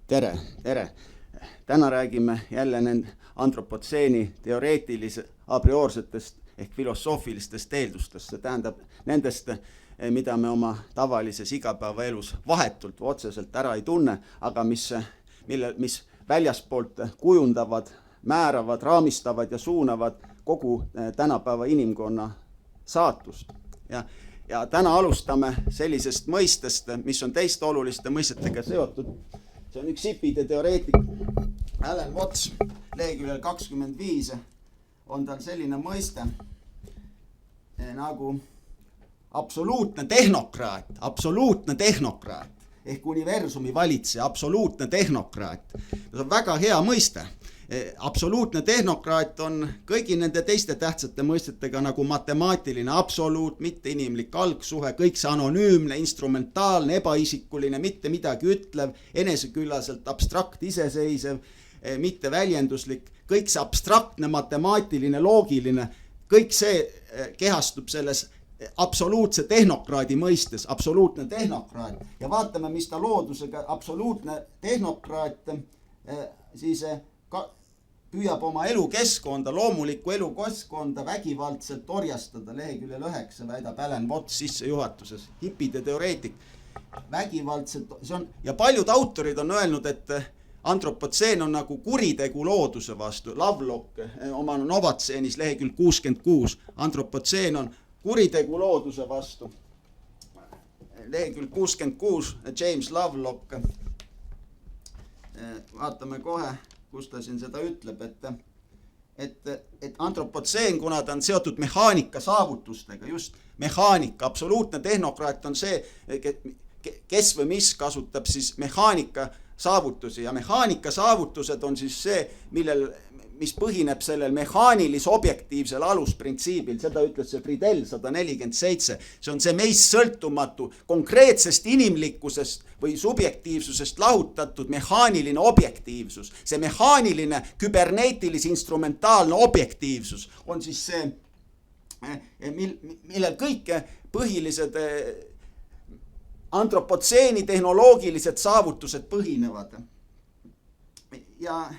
Tere, tere. Täna räägime jälle antropotseeni teoreetilise a priorsetest ehk filosoofilistest eeldustest. See tähendab nendest, mida me oma tavalises igapäevaelus vahetult või otseselt ära ei tunne, aga mis väljaspoolt kujundavad, määravad, raamistavad ja suunavad kogu tänapäeva inimkonna saatust. Ja täna alustame sellisest mõistest, mis on teiste oluliste mõistetega seotud. See on üks hippide teoreetik, Alan Watts, leheküljel 25 on tal selline mõiste nagu absoluutne tehnokraat ehk universumi valitseja, absoluutne tehnokraat. See on väga hea mõiste. Absoluutne tehnokraat on kõigi nende teiste tähtsate mõistetega nagu matemaatiline absoluut, mitte inimlik algsuhe, kõik see anonüümne, instrumentaalne, ebaisikuline, mitte midagi ütlev, eneseküllaselt abstrakt, iseseisev, mitte väljenduslik, kõik see abstraktne, matemaatiline, loogiline, kõik see kehastub selles absoluutse tehnokraadi mõistes, absoluutne tehnokraat. Ja vaatame, mis ta loodusega absoluutne tehnokraat siis püüab oma elukeskkonda, loomulikku elukeskkonda vägivaldselt orjastada. Leheküljel 9 väidab Alan Watts sissejuhatuses, hipide teoreetik. Vägivaldselt, see on, ja paljud autorid on öelnud, et antropotseen on nagu kuritegu looduse vastu. Lovelock oma Novatseenis lehekülg 66. Antropotseen on kuritegu looduse vastu. Lehekülg 66, James Lovelock. Vaatame kohe, kus ta siin seda ütleb, et antropotseen, kuna ta on seotud mehaanika saavutustega, just mehaanika, absoluutne tehnokraat on see, kes või mis kasutab siis mehaanika saavutusi ja mehaanika saavutused on siis see, mis põhineb sellel mehaanilis-objektiivsel alusprintsiibil, seda ütles see Friedel 147, see on see meist sõltumatu, konkreetsest inimlikkusest või subjektiivsusest lahutatud mehaaniline objektiivsus. See mehaaniline, küberneetilis-instrumentaalne objektiivsus on siis see, millel kõik põhilised antropotseeni tehnoloogilised saavutused põhinevad. Ja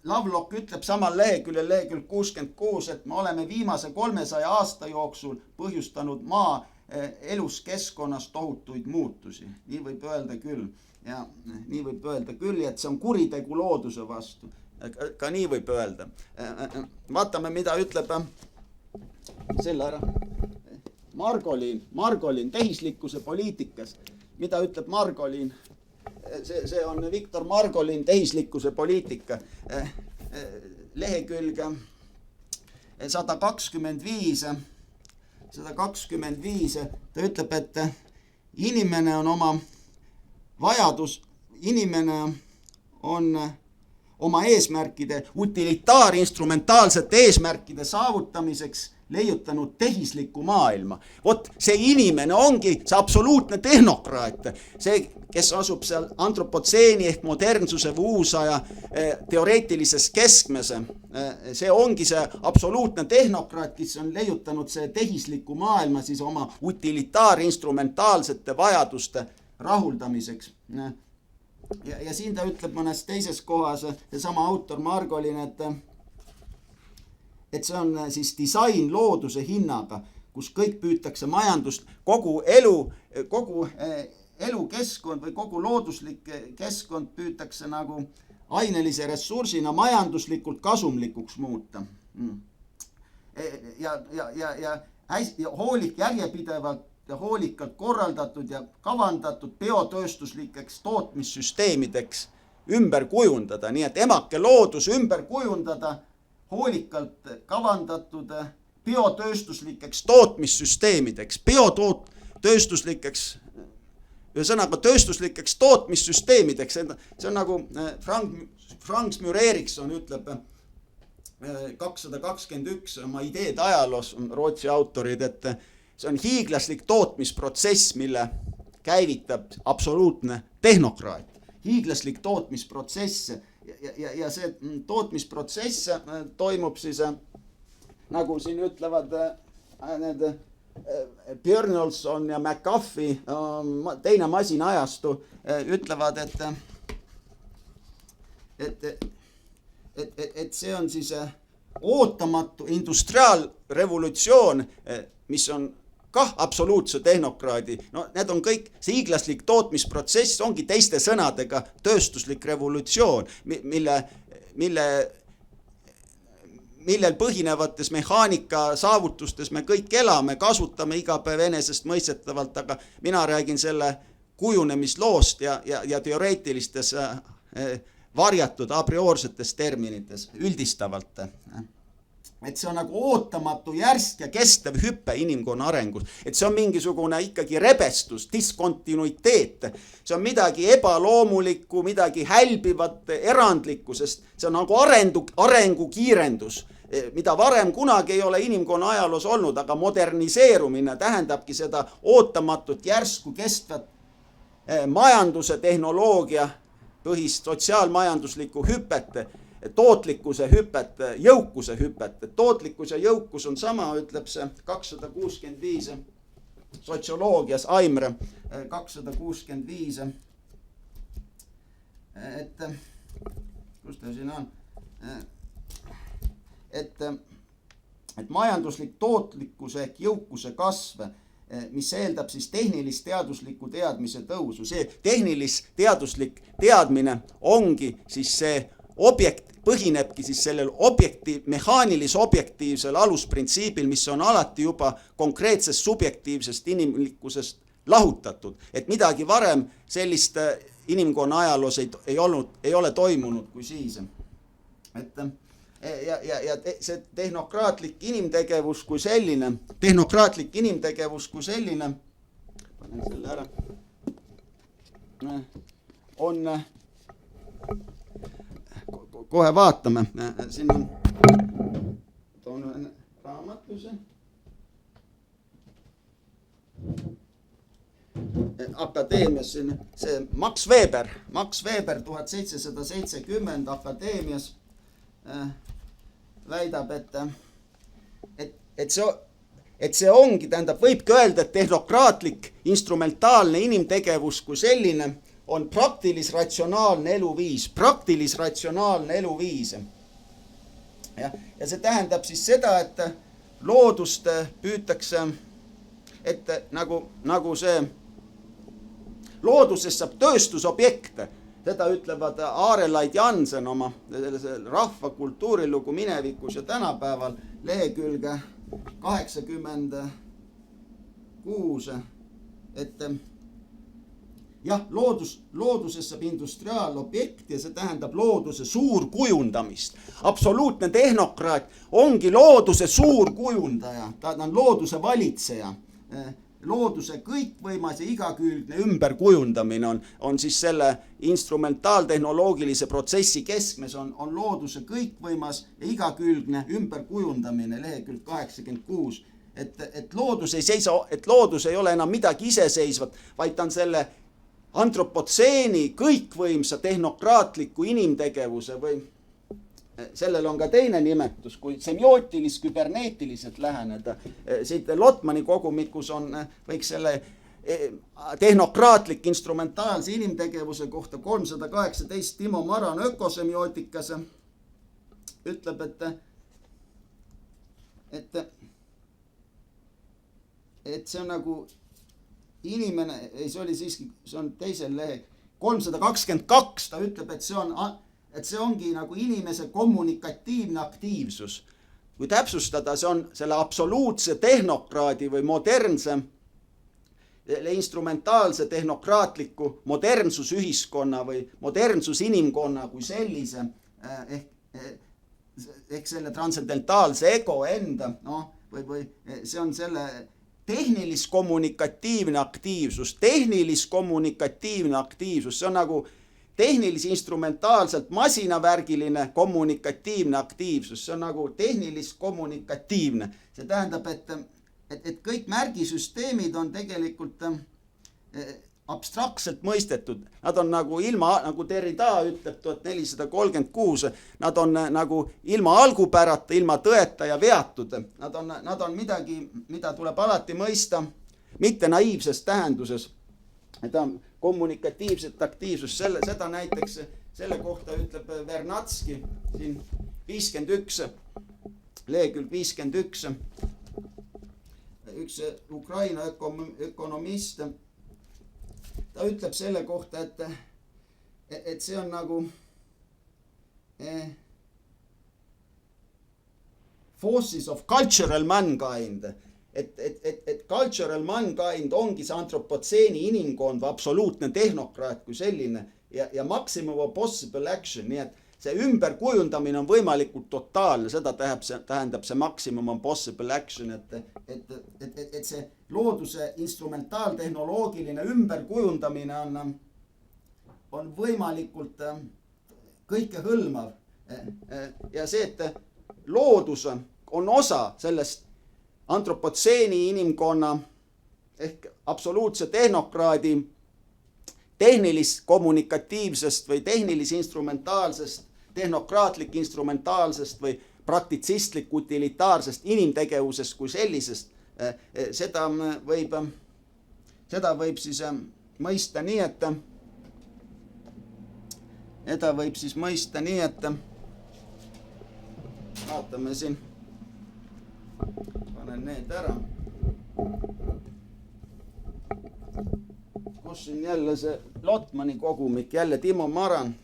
Lovelock ütleb samal lehekülg 66, et me oleme viimase 300 aasta jooksul põhjustanud maa eluskeskkonnas tohutuid muutusi. Nii võib öelda küll. Ja nii võib öelda küll, et see on kuritegu looduse vastu. Ka nii võib öelda. Vaatame, mida ütleb selle ära. Margolin tehislikkuse poliitikas. Mida ütleb Margolin? See on Viktor Margolin tehislikkuse poliitika. Lehekülg 125. Ta ütleb, et inimene on oma eesmärkide, utilitaarinstrumentaalsete eesmärkide saavutamiseks leiutanud tehislikku maailma. Vot see inimene ongi see absoluutne tehnokraat. See, kes asub seal antropotseeni ehk modernsuse või uusaja teoreetilises keskmese. See ongi see absoluutne tehnokraat, kes on leiutanud see tehislikku maailma siis oma utilitaarinstrumentaalsete vajaduste rahuldamiseks. Ja siin ta ütleb mõnes teises kohas, seesama autor Margolin, et see on siis disain looduse hinnaga, kus kõik püütakse majandust, kogu elukeskkond või kogu looduslik keskkond püütakse nagu ainelise ressursina majanduslikult kasumlikuks muuta. Ja järjepidevalt ja hoolikalt korraldatud ja kavandatud biotööstuslikeks tootmissüsteemideks ümber kujundada. Nii et emake loodus ümber kujundada hoolikalt kavandatud biotööstuslikeks tootmissüsteemideks, ühesõnaga tööstuslikeks tootmissüsteemideks. See on nagu Franz Müller-Erikson ütleb 221 oma ideed ajaloos, Rootsi autorid, et see on hiiglaslik tootmisprotsess, mille käivitab absoluutne tehnokraat. Hiiglaslik tootmisprotsess. Ja see tootmisprotsess toimub siis, nagu siin ütlevad need Björnolson ja McAfee, teine masinaajastu, ütlevad, et see on siis ootamatu industriaalrevolutsioon, mis on kah absoluutse tehnokraadi, no need on kõik, see hiiglaslik tootmisprotsess ongi teiste sõnadega tööstuslik revolutsioon, millel põhinevates mehaanika saavutustes me kõik elame, kasutame iga päev enesestmõistetavalt, aga mina räägin selle kujunemisloost ja teoreetilistes varjatud a priorsetes terminites üldistavalt. Et see on nagu ootamatu, järsk ja kestev hüppe inimkonna arengus. Et see on mingisugune ikkagi rebestus, diskontinuiteet. See on midagi ebaloomulikku, midagi hälbivat, erandlikku, sest see on nagu arengu kiirendus, mida varem kunagi ei ole inimkonna ajaloos olnud, aga moderniseerumine tähendabki seda ootamatut, järsku kestvat majanduse, tehnoloogia põhist sotsiaalmajanduslikku hüpet, tootlikkuse hüpet, jõukuse hüpet. Tootlikkus ja jõukus on sama, ütleb see 265 sotsioloogias, Aimre 265. Et, kus ta siin on? Et majanduslik tootlikkuse ehk jõukuse kasv, mis eeldab siis tehnilist teadusliku teadmise tõusu. See tehnilis teaduslik teadmine ongi siis see põhinebki siis sellel mehaanilis objektiivsel alusprintsiibil, mis on alati juba konkreetsest subjektiivsest inimlikkusest lahutatud. Et midagi varem sellist inimkonna ajaloos ei ole toimunud kui siis. Ja see tehnokraatlik inimtegevus kui selline, panen selle ära, on, kohe vaatame, siin on, toon raamatuse, akadeemias siin, see Max Weber 1770 akadeemias väidab, et see ongi, tähendab, võibki öelda, et tehnokraatlik instrumentaalne inimtegevus kui selline on praktilis-ratsionaalne eluviis. Ja see tähendab siis seda, et loodust püütakse, et nagu see loodusest saab tööstusobjekte. Seda ütlevad Aarelaid Jansen oma rahva kultuurilugu minevikus ja tänapäeval lehekülge 86, et jah, loodusest saab industriaalobjekt ja see tähendab looduse suurkujundamist. Absoluutne tehnokraat ongi looduse suurkujundaja, ta on looduse valitseja. Looduse kõikvõimas ja igakülgne ümberkujundamine on siis selle instrumentaaltehnoloogilise protsessi keskmes on looduse kõikvõimas ja igakülgne ümberkujundamine, lehekülg 86. Et loodus ei ole enam midagi iseseisvat, vaid ta on selle antropotseeni kõikvõimsa tehnokraatliku inimtegevuse või sellel on ka teine nimetus, kui semiootilis-küberneetiliselt läheneda. Siit Lotmani kogumikus võiks selle tehnokraatlik instrumentaalse inimtegevuse kohta 318 Timo Maran ökosemiotikas ütleb, et see on nagu inimene, see oli siiski, see on teisel lehel, 322, ta ütleb, et see ongi nagu inimese kommunikatiivne aktiivsus. Kui täpsustada, see on selle absoluutse tehnokraadi või modernse instrumentaalse tehnokraatliku modernsusühiskonna või modernsusinimkonna kui sellise ehk selle transcendentaalse ego enda, või see on selle tehnilis-kommunikatiivne aktiivsus, see on nagu tehnilis-instrumentaalselt masinavärgiline kommunikatiivne aktiivsus, see on nagu tehnilis-kommunikatiivne. See tähendab, et kõik märgisüsteemid on tegelikult abstraktselt mõistetud. Nad on nagu nagu Derrida ütleb 1436, nad on nagu ilma algupärata, ilma tõeta ja veatud. Nad on midagi, mida tuleb alati mõista, mitte naiivses tähenduses. kommunikatiivset aktiivsust, seda näiteks selle kohta ütleb Vernatski siin 51, lehekülg 51, üks Ukraina ökonomist, ta ütleb selle kohta, et see on nagu forces of cultural mankind, et cultural mankind ongi see antropotseeni inimkond või absoluutne tehnokraat kui selline ja maximum of possible action, nii et see ümberkujundamine on võimalikult totaalne, seda tähendab see maximum of possible action, et see looduse instrumentaaltehnoloogiline ümberkujundamine on võimalikult kõikehõlmav ja see, et loodus on osa sellest antropotseeni inimkonna ehk absoluutse tehnokraadi tehnilis-kommunikatiivsest või tehnilis-instrumentaalsest, tehnokraatlik instrumentaalsest või praktitsistlik utilitaarsest inimtegevusest kui sellisest, seda võib siis mõista nii, et vaatame siin, panen need ära. Kus siin jälle see Lotmani kogumik, jälle Timo Maran.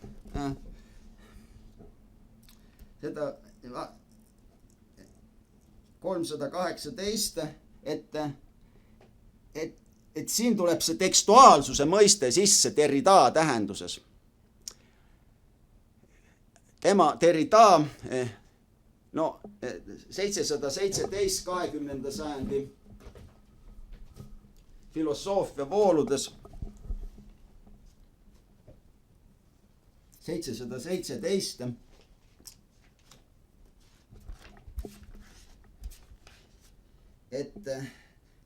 Seda 318, et siin tuleb see tekstuaalsuse mõiste sisse Derrida tähenduses. Tema Derrida 717 20. sajandi filosoofia vooludes 717 et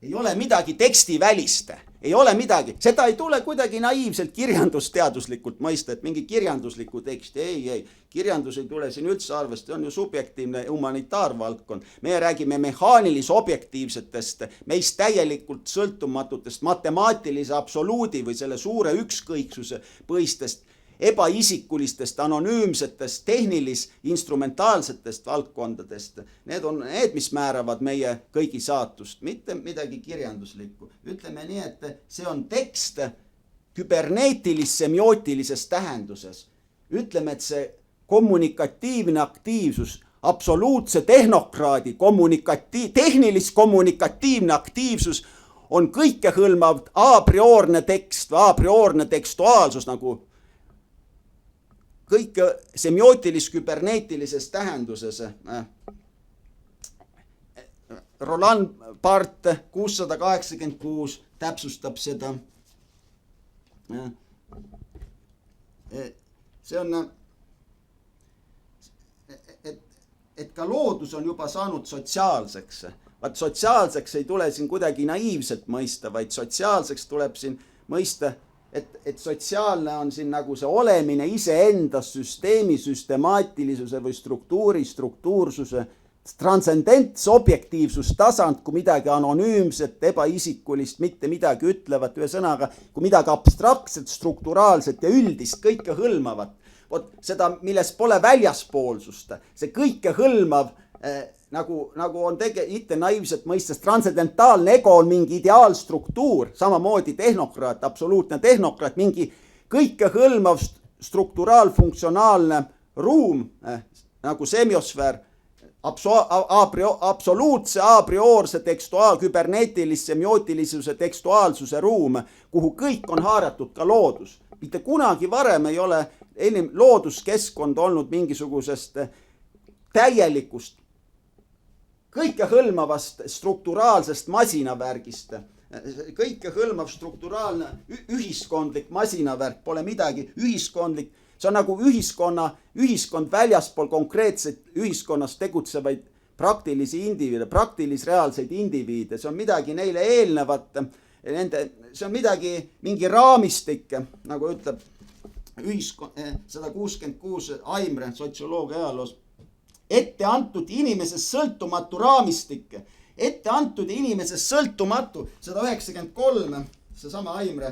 ei ole midagi tekstivälist, ei ole midagi, seda ei tule kuidagi naiivselt kirjandusteaduslikult mõista, et mingi kirjandusliku teksti, ei, kirjandus ei tule siin üldse arvest, see on ju subjektiivne humanitaarvaldkond. Meie räägime mehaanilis-objektiivsetest, meist täielikult sõltumatutest matemaatilise absoluudi või selle suure ükskõiksuse põhistest ebaisikulistest, anonüümsetest, tehnilis-instrumentaalsetest valdkondadest. Need on need, mis määravad meie kõigi saatust, mitte midagi kirjanduslikku. Ütleme nii, et see on tekst küberneetilis-semiootilises tähenduses. Ütleme, et see kommunikatiivne aktiivsus, absoluutse tehnokraadi tehnilis-kommunikatiivne aktiivsus on kõikehõlmav a priorne tekst või a priorne tekstuaalsus nagu kõik semiootilis-küberneetilises tähenduses. Roland Barthes 686 täpsustab seda. See on, et ka loodus on juba saanud sotsiaalseks. Vaat sotsiaalseks ei tule siin kuidagi naiivselt mõista, vaid sotsiaalseks tuleb siin mõista, et sotsiaalne on siin nagu see olemine iseendas süsteemi süstemaatilisuse või struktuursuse, transcendentse objektiivsustasand, kui midagi anonüümset, ebaisikulist, mitte midagi ütlevat, ühesõnaga, kui midagi abstraktset, strukturaalset ja üldist, kõike hõlmavat. Vot seda, milles pole väljaspoolsust, see kõike hõlmav, nagu on mitte naiivselt mõistes, transcendentaalne ego on mingi ideaalstruktuur, samamoodi tehnokraat, absoluutne tehnokraat, mingi kõikehõlmav strukturaalfunktsionaalne ruum, nagu semiosfäär, absoluutse a priorse küberneetilise semiootilisuse tekstuaalsuse ruum, kuhu kõik on haaratud, ka loodus. Mitte kunagi varem ei ole looduskeskkond olnud mingisugusest täielikust kõikehõlmavast strukturaalsest masinavärgist. Kõikehõlmav strukturaalne ühiskondlik masinavärk pole midagi ühiskondlik. See on nagu ühiskond väljaspool konkreetseid ühiskonnas tegutsevaid praktilisi indiviide, praktilis-reaalseid indiviide. See on midagi neile eelnevat. See on mingi raamistik, nagu ütleb 166 Aimre sotsioloogia ajaloos. Ette antud inimesest sõltumatu raamistik, ette antud inimesest sõltumatu, 193, seesama Aimre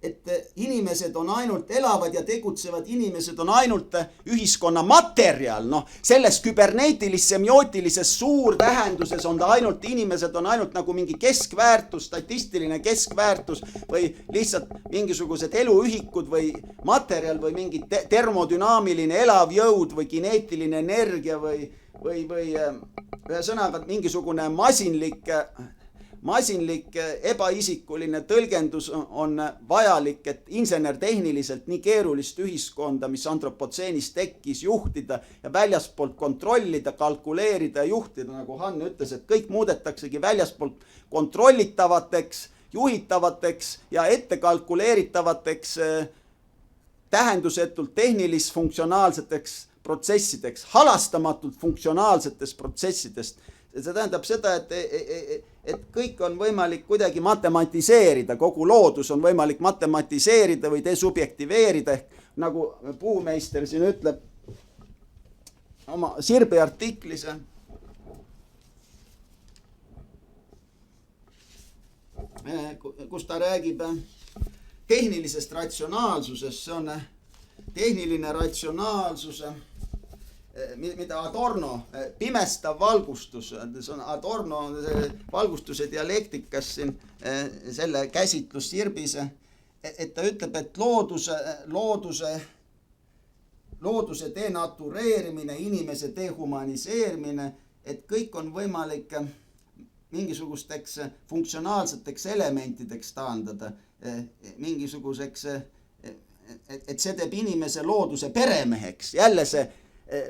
et inimesed on ainult, elavad ja tegutsevad inimesed on ainult ühiskonna materjal, noh, selles küberneetilises, semiootilises suurtähenduses on ta ainult, inimesed on ainult nagu mingi keskväärtus, statistiline keskväärtus või lihtsalt mingisugused eluühikud või materjal või mingi termodünaamiline elav jõud või kineetiline energia või ühesõnaga mingisugune masinlik ebaisikuline tõlgendus on vajalik, et insenertehniliselt nii keerulist ühiskonda, mis antropotseenis tekkis, juhtida ja väljaspoolt kontrollida, kalkuleerida ja juhtida, nagu Hann ütles, et kõik muudetaksegi väljaspoolt kontrollitavateks, juhitavateks ja ettekalkuleeritavateks tähendusetult tehnilis-funktsionaalseteks protsessideks, halastamatult funktsionaalsetest protsessidest. See tähendab seda, et kõik on võimalik kuidagi matematiseerida, kogu loodus on võimalik matematiseerida või desubjektiveerida, ehk nagu puumeister siin ütleb oma Sirbi artiklis, kus ta räägib tehnilisest ratsionaalsusest, see on tehniline ratsionaalsus, mida Adorno, pimestav valgustus, see on Adorno valgustuse dialektikas siin selle käsitlus Sirbis, et ta ütleb, et looduse denatureerimine, inimese dehumaniseerimine, et kõik on võimalik mingisugusteks funktsionaalseteks elementideks taandada, mingisuguseks, et see teeb inimese looduse peremeheks, jälle see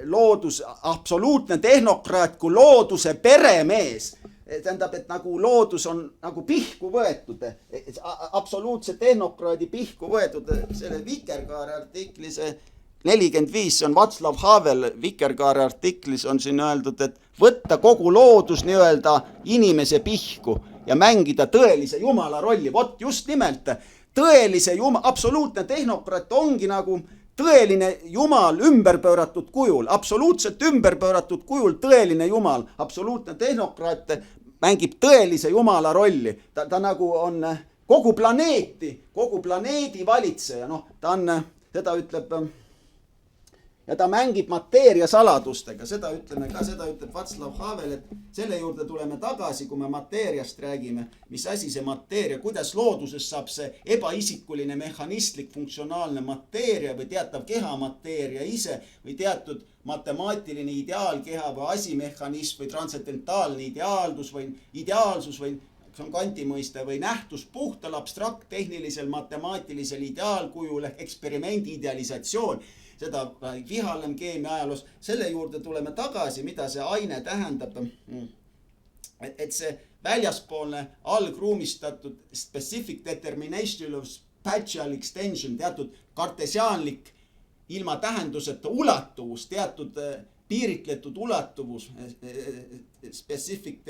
loodus, absoluutne tehnokraat kui looduse peremees, tähendab, et nagu loodus on nagu pihku võetud, absoluutse tehnokraadi pihku võetud, selle Vikerkaare artiklis 45, see on Václav Havel Vikerkaare artiklis on siin öeldud, et võtta kogu loodus nii-öelda inimese pihku ja mängida tõelise jumala rolli, vot just nimelt tõelise absoluutne tehnokraat ongi nagu tõeline jumal ümberpööratud kujul, absoluutselt ümberpööratud kujul tõeline jumal, absoluutne tehnokraat mängib tõelise jumala rolli. Ta nagu on kogu planeedi valitseja, noh, ta on, seda ütleb, ja ta mängib mateeria saladustega, seda ütleme ka, seda ütleb Václav Havel, et selle juurde tuleme tagasi, kui me mateeriast räägime, mis asi see mateeria, kuidas looduses saab see ebaisikuline mehhanistlik funktsionaalne mateeria või teatav kehamateeria ise või teatud matemaatiline ideaalkeha või asimehhanism või transcendentaalne ideaalsus või see on Kanti mõiste või nähtus puhtal abstrakt-tehnilisel matemaatilisel ideaalkujul ehk eksperimendi idealisatsioon, seda Vihalem keemia ajaloos, selle juurde tuleme tagasi, mida see aine tähendab, et see väljaspoolne algruumistatud specific determination of spatial extension, teatud kartesiaanlik ilma tähenduseta ulatuvus, teatud piiritletud ulatuvus, specific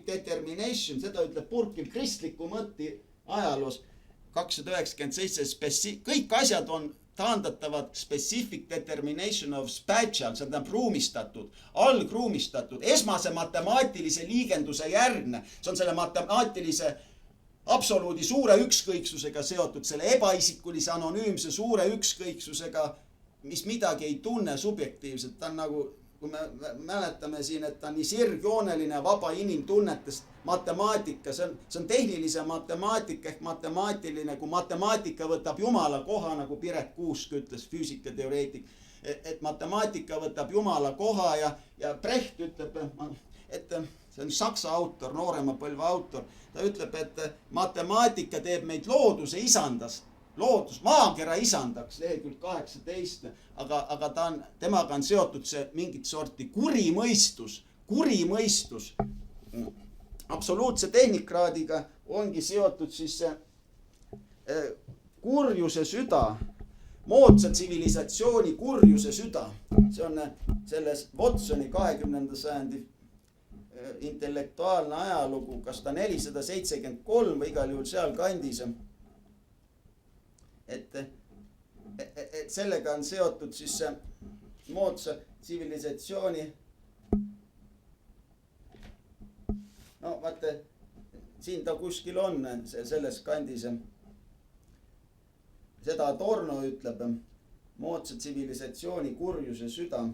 determination, seda ütleb Burke'il kristliku mõtti ajaloos 297, kõik asjad on taandatavad specific determination of spatial, see tähendab ruumistatud, algruumistatud, esmase matemaatilise liigenduse järgne, see on selle matemaatilise absoluudi suure ükskõiksusega seotud, selle ebaisikulise anonüümse suure ükskõiksusega, mis midagi ei tunne subjektiivselt, ta on nagu, kui me mäletame siin, et ta on nii sirgjooneline vaba inimtunnetest matemaatika, see on tehnilise matemaatika ehk matemaatiline, kui matemaatika võtab jumala koha, nagu Piret Kuusk ütles, füüsikateoreetik, et matemaatika võtab jumala koha ja Brecht ütleb, et see on saksa autor, noorema põlve autor, ta ütleb, et matemaatika teeb meid looduse isandas, loodus, maakera isandaks, lehekülg 18, aga temaga on seotud see mingit sorti kurimõistus, absoluutse tehnikraadiga ongi seotud siis see kurjuse süda, moodsa tsivilisatsiooni kurjuse süda. See on selles Watsoni 20. sajandi intellektuaalne ajalugu, kas ta 473 või igal juhul seal kandis. Et sellega on seotud siis see moodsa tsivilisatsiooni no vaata, siin ta kuskil on selles kandis. Seda Adorno ütleb, moodsa tsivilisatsiooni kurjuse süda.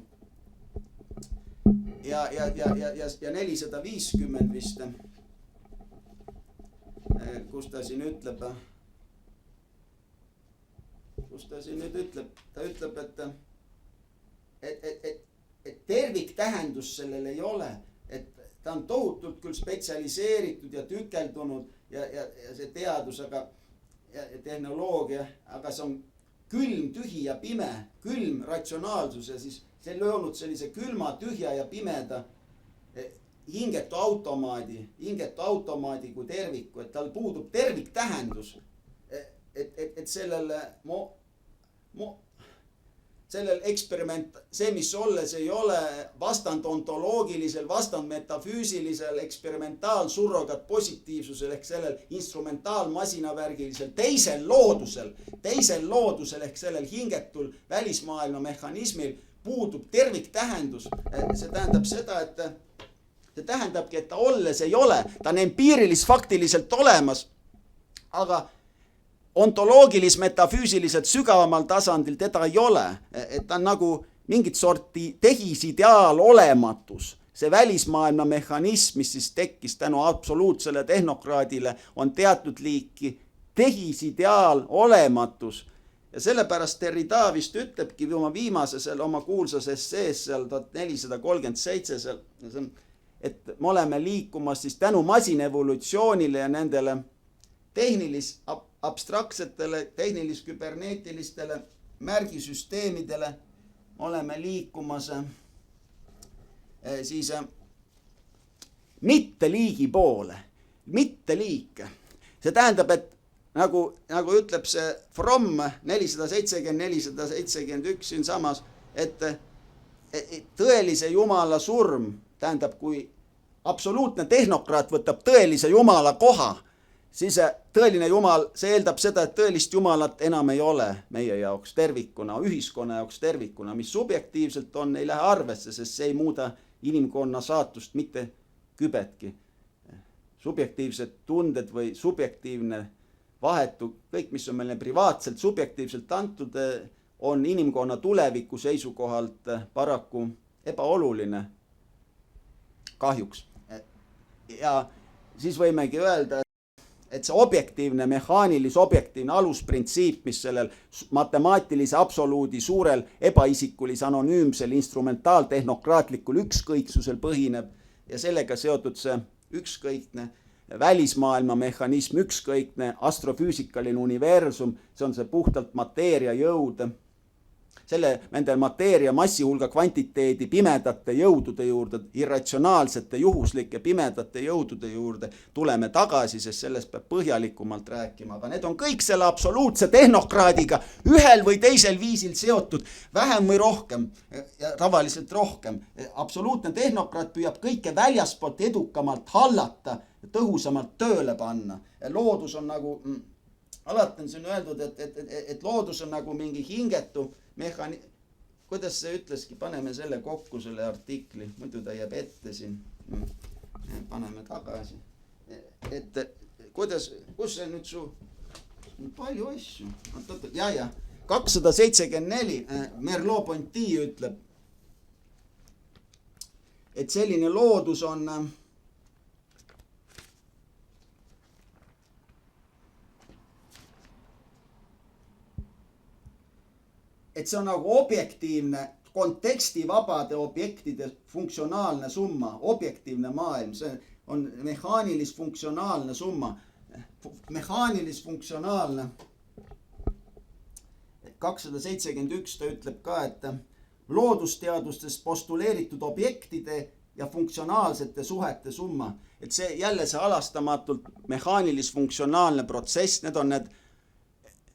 Ja 450 vist, kus ta siin ütleb, ta ütleb, et terviktähendus sellel ei ole, et ta on tohutult küll spetsialiseeritud ja tükeldunud ja see teadus, aga ja tehnoloogia, aga see on külm, tühi ja pime, külm ratsionaalsus ja siis see on löönud sellise külma, tühja ja pimeda hingetu automaadi kui terviku, et tal puudub terviktähendus, et sellel eksperiment, see mis olles ei ole, vastand ontoloogilisel, vastand metafüüsilisel, eksperimentaal surrogat positiivsusel ehk sellel instrumentaalmasinavärgilisel teisel loodusel ehk sellel hingetul välismaailma mehhanismil puudub terviktähendus. See tähendab seda, et see tähendabki, et ta olles ei ole, ta on empiirilis-faktiliselt olemas, aga ontoloogilis-metafüüsiliselt sügavamal tasandil teda ei ole, et ta on nagu mingit sorti tehisideaal olematus. See välismaailma mehhanism, mis siis tekkis tänu absoluutsele tehnokraadile, on teatud liiki tehisideaal olematus. Ja sellepärast Derrida vist ütlebki oma viimases, oma kuulsas essees seal 1437, et me oleme liikumas siis tänu masinevolutsioonile ja nendele abstraktsetele, tehnilis-küberneetilistele märgisüsteemidele oleme liikumas siis mitte liigi poole, mitte liike. See tähendab, et nagu ütleb see Fromm 470-471 siin samas, et tõelise Jumala surm, tähendab, kui absoluutne tehnokraat võtab tõelise Jumala koha, siis tõeline Jumal, see eeldab seda, et tõelist Jumalat enam ei ole meie jaoks tervikuna, ühiskonna jaoks tervikuna, mis subjektiivselt on, ei lähe arvesse, sest see ei muuda inimkonna saatust mitte kübetki. Subjektiivsed tunded või subjektiivne vahetu, kõik, mis on meile privaatselt, subjektiivselt antud, on inimkonna tuleviku seisukohalt paraku ebaoluline kahjuks. Ja siis võimegi öelda, et see objektiivne, mehaanilis-objektiivne alusprintsiip, mis sellel matemaatilise absoluudi suurel ebaisikulise anonüümsel instrumentaaltehnokraatlikul ükskõiksusel põhineb ja sellega seotud see ükskõikne välismaailma mehhanism, ükskõikne astrofüüsikaline universum, see on see puhtalt mateeria jõud. Nende mateeria massihulga kvantiteedi pimedate jõudude juurde, irratsionaalsete, juhuslike pimedate jõudude juurde tuleme tagasi, sest sellest peab põhjalikumalt rääkima. Aga need on kõik selle absoluutse tehnokraadiga ühel või teisel viisil seotud, vähem või rohkem, ja tavaliselt rohkem. Absoluutne tehnokraat püüab kõike väljaspoolt edukamalt hallata, tõhusamalt tööle panna. Loodus on nagu, alati on siin öeldud, et loodus on nagu mingi hingetu kuidas see ütleski, paneme selle kokku, selle artikli, muidu ta jääb ette siin, paneme tagasi, et kus see nüüd palju asju, 274, Merleau-Ponty ütleb, et selline loodus on et see on nagu objektiivne, kontekstivabade objektide funktsionaalne summa, objektiivne maailm, see on mehaanilis-funktsionaalne summa. Mehaanilis-funktsionaalne 271 ta ütleb ka, et loodusteadustes postuleeritud objektide ja funktsionaalsete suhete summa. Et see jälle see alastamatult mehaanilis-funktsionaalne protsess, need on need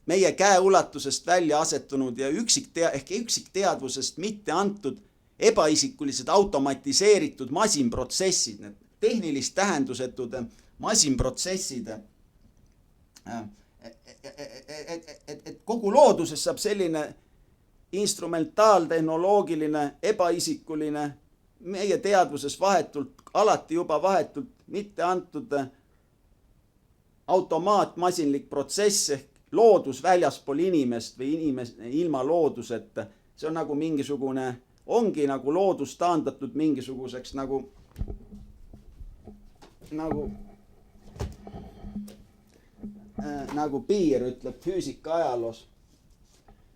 meie käeulatusest välja asetunud ja üksikteadvusest mitte antud ebaisikulised automatiseeritud masinprotsessid, need tehnilist tähendusetud masinprotsessid. Et kogu looduses saab selline instrumentaaltehnoloogiline, ebaisikuline meie teadvuses vahetult, alati juba vahetult mitte antud automaatmasinlik protsess ehk loodus väljaspool inimest või ilma looduseta. See on nagu mingisugune, ongi nagu loodus taandatud mingisuguseks nagu piir, ütleb füüsika ajaloos.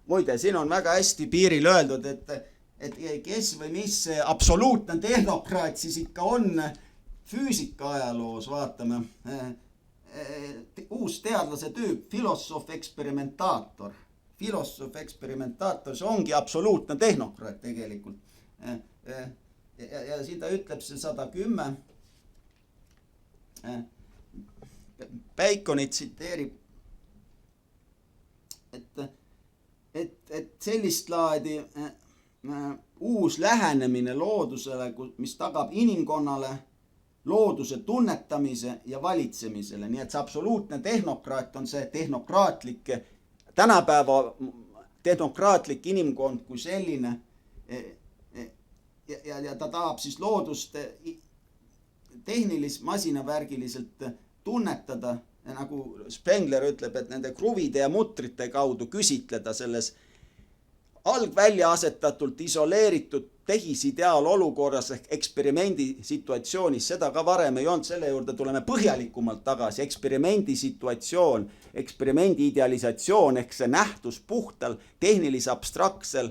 Muide, siin on väga hästi piiril öeldud, et kes või mis absoluutne tehnokraat siis ikka on füüsika ajaloos, vaatame. Uus teadlase tüüp, filosoof-eksperimentaator. Filosoof-eksperimentaator, see ongi absoluutne tehnokraat tegelikult. Ja siin ta ütleb see 110. Baconit tsiteerib, et sellist laadi uus lähenemine loodusele, mis tagab inimkonnale looduse tunnetamise ja valitsemisele. Nii et see absoluutne tehnokraat on see tehnokraatlik, tänapäeva tehnokraatlik inimkond kui selline. Ja ta tahab siis loodust masinaväärgiliselt tunnetada, nagu Spengler ütleb, et nende kruvide ja mutrite kaudu küsitleda selles algvälja asetatult isoleeritud tehisideaalolukorras ehk eksperimendi situatsioonis. Seda ka varem ei olnud, selle juurde tuleme põhjalikumalt tagasi. Eksperimendi situatsioon, eksperimendi idealisatsioon ehk see nähtus puhtal tehnilise abstraktsel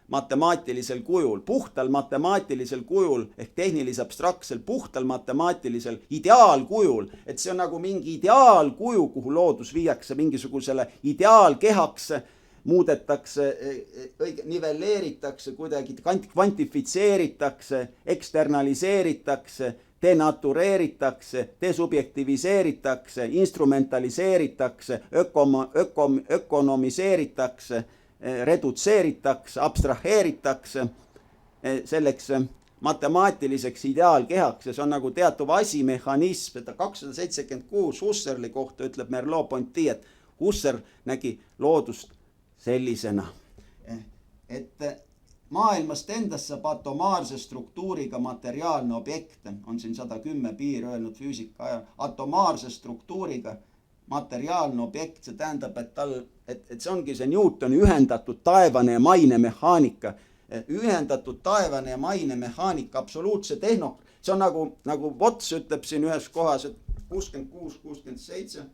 matemaatilisel kujul, puhtal matemaatilisel kujul ehk tehnilise abstraktsel puhtal matemaatilisel ideaalkujul, et see on nagu mingi ideaalkuju, kuhu loodus viiakse mingisugusele ideaalkehaks, muudetakse, nivelleeritakse, kuidagi kvantifitseeritakse, eksternaliseeritakse, denatureeritakse, desubjektiviseeritakse, instrumentaliseeritakse, ökonomiseeritakse, redutseeritakse, abstraheeritakse selleks matemaatiliseks ideaalkehaks ja see on nagu teatuv asimehhanism, et 276 Husserli kohta ütleb Merleau-Ponty, et Husserl nägi loodust sellisena, et maailmast endast saab atomaarse struktuuriga materiaalne objekt, on siin 110 piir öelnud füüsika ajal, atomaarse struktuuriga materiaalne objekt, see tähendab, et see ongi see Newtoni ühendatud taevane ja maine mehaanika, ühendatud taevane ja maine mehaanika, absoluutse see on nagu Watts ütleb siin ühes kohas, et 66-67,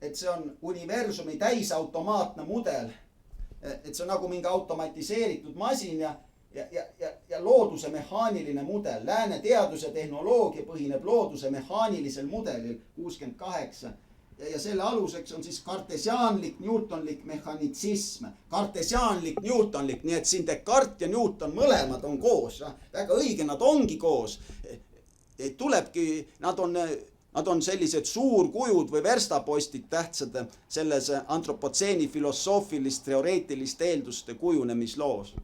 et see on universumi täisautomaatne mudel, et see on nagu mingi automatiseeritud masin ja looduse mehaaniline mudel. Lääne teadus ja tehnoloogia põhineb looduse mehaanilisel mudelil 68 ja selle aluseks on siis kartesiaanlik, newtonlik mehhanitsism. Kartesiaanlik, newtonlik, nii et siin Descartes ja Newton mõlemad on koos. Väga õige, nad ongi koos. Tulebki, nad on sellised suurkujud või verstapostid tähtsad selles antropotseeni filosoofilist, teoreetilist eelduste kujunemisloos.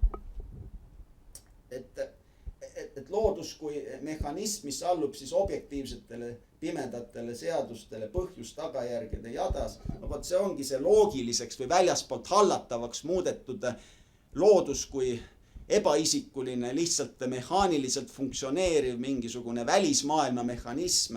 Et loodus kui mehhanism, mis allub siis objektiivsetele pimedatele seadustele, põhjus tagajärgede jadas, see ongi see loogiliseks või väljaspoolt hallatavaks muudetud loodus kui ebaisikuline, lihtsalt mehaaniliselt funktsioneeriv mingisugune välismaailma mehhanism.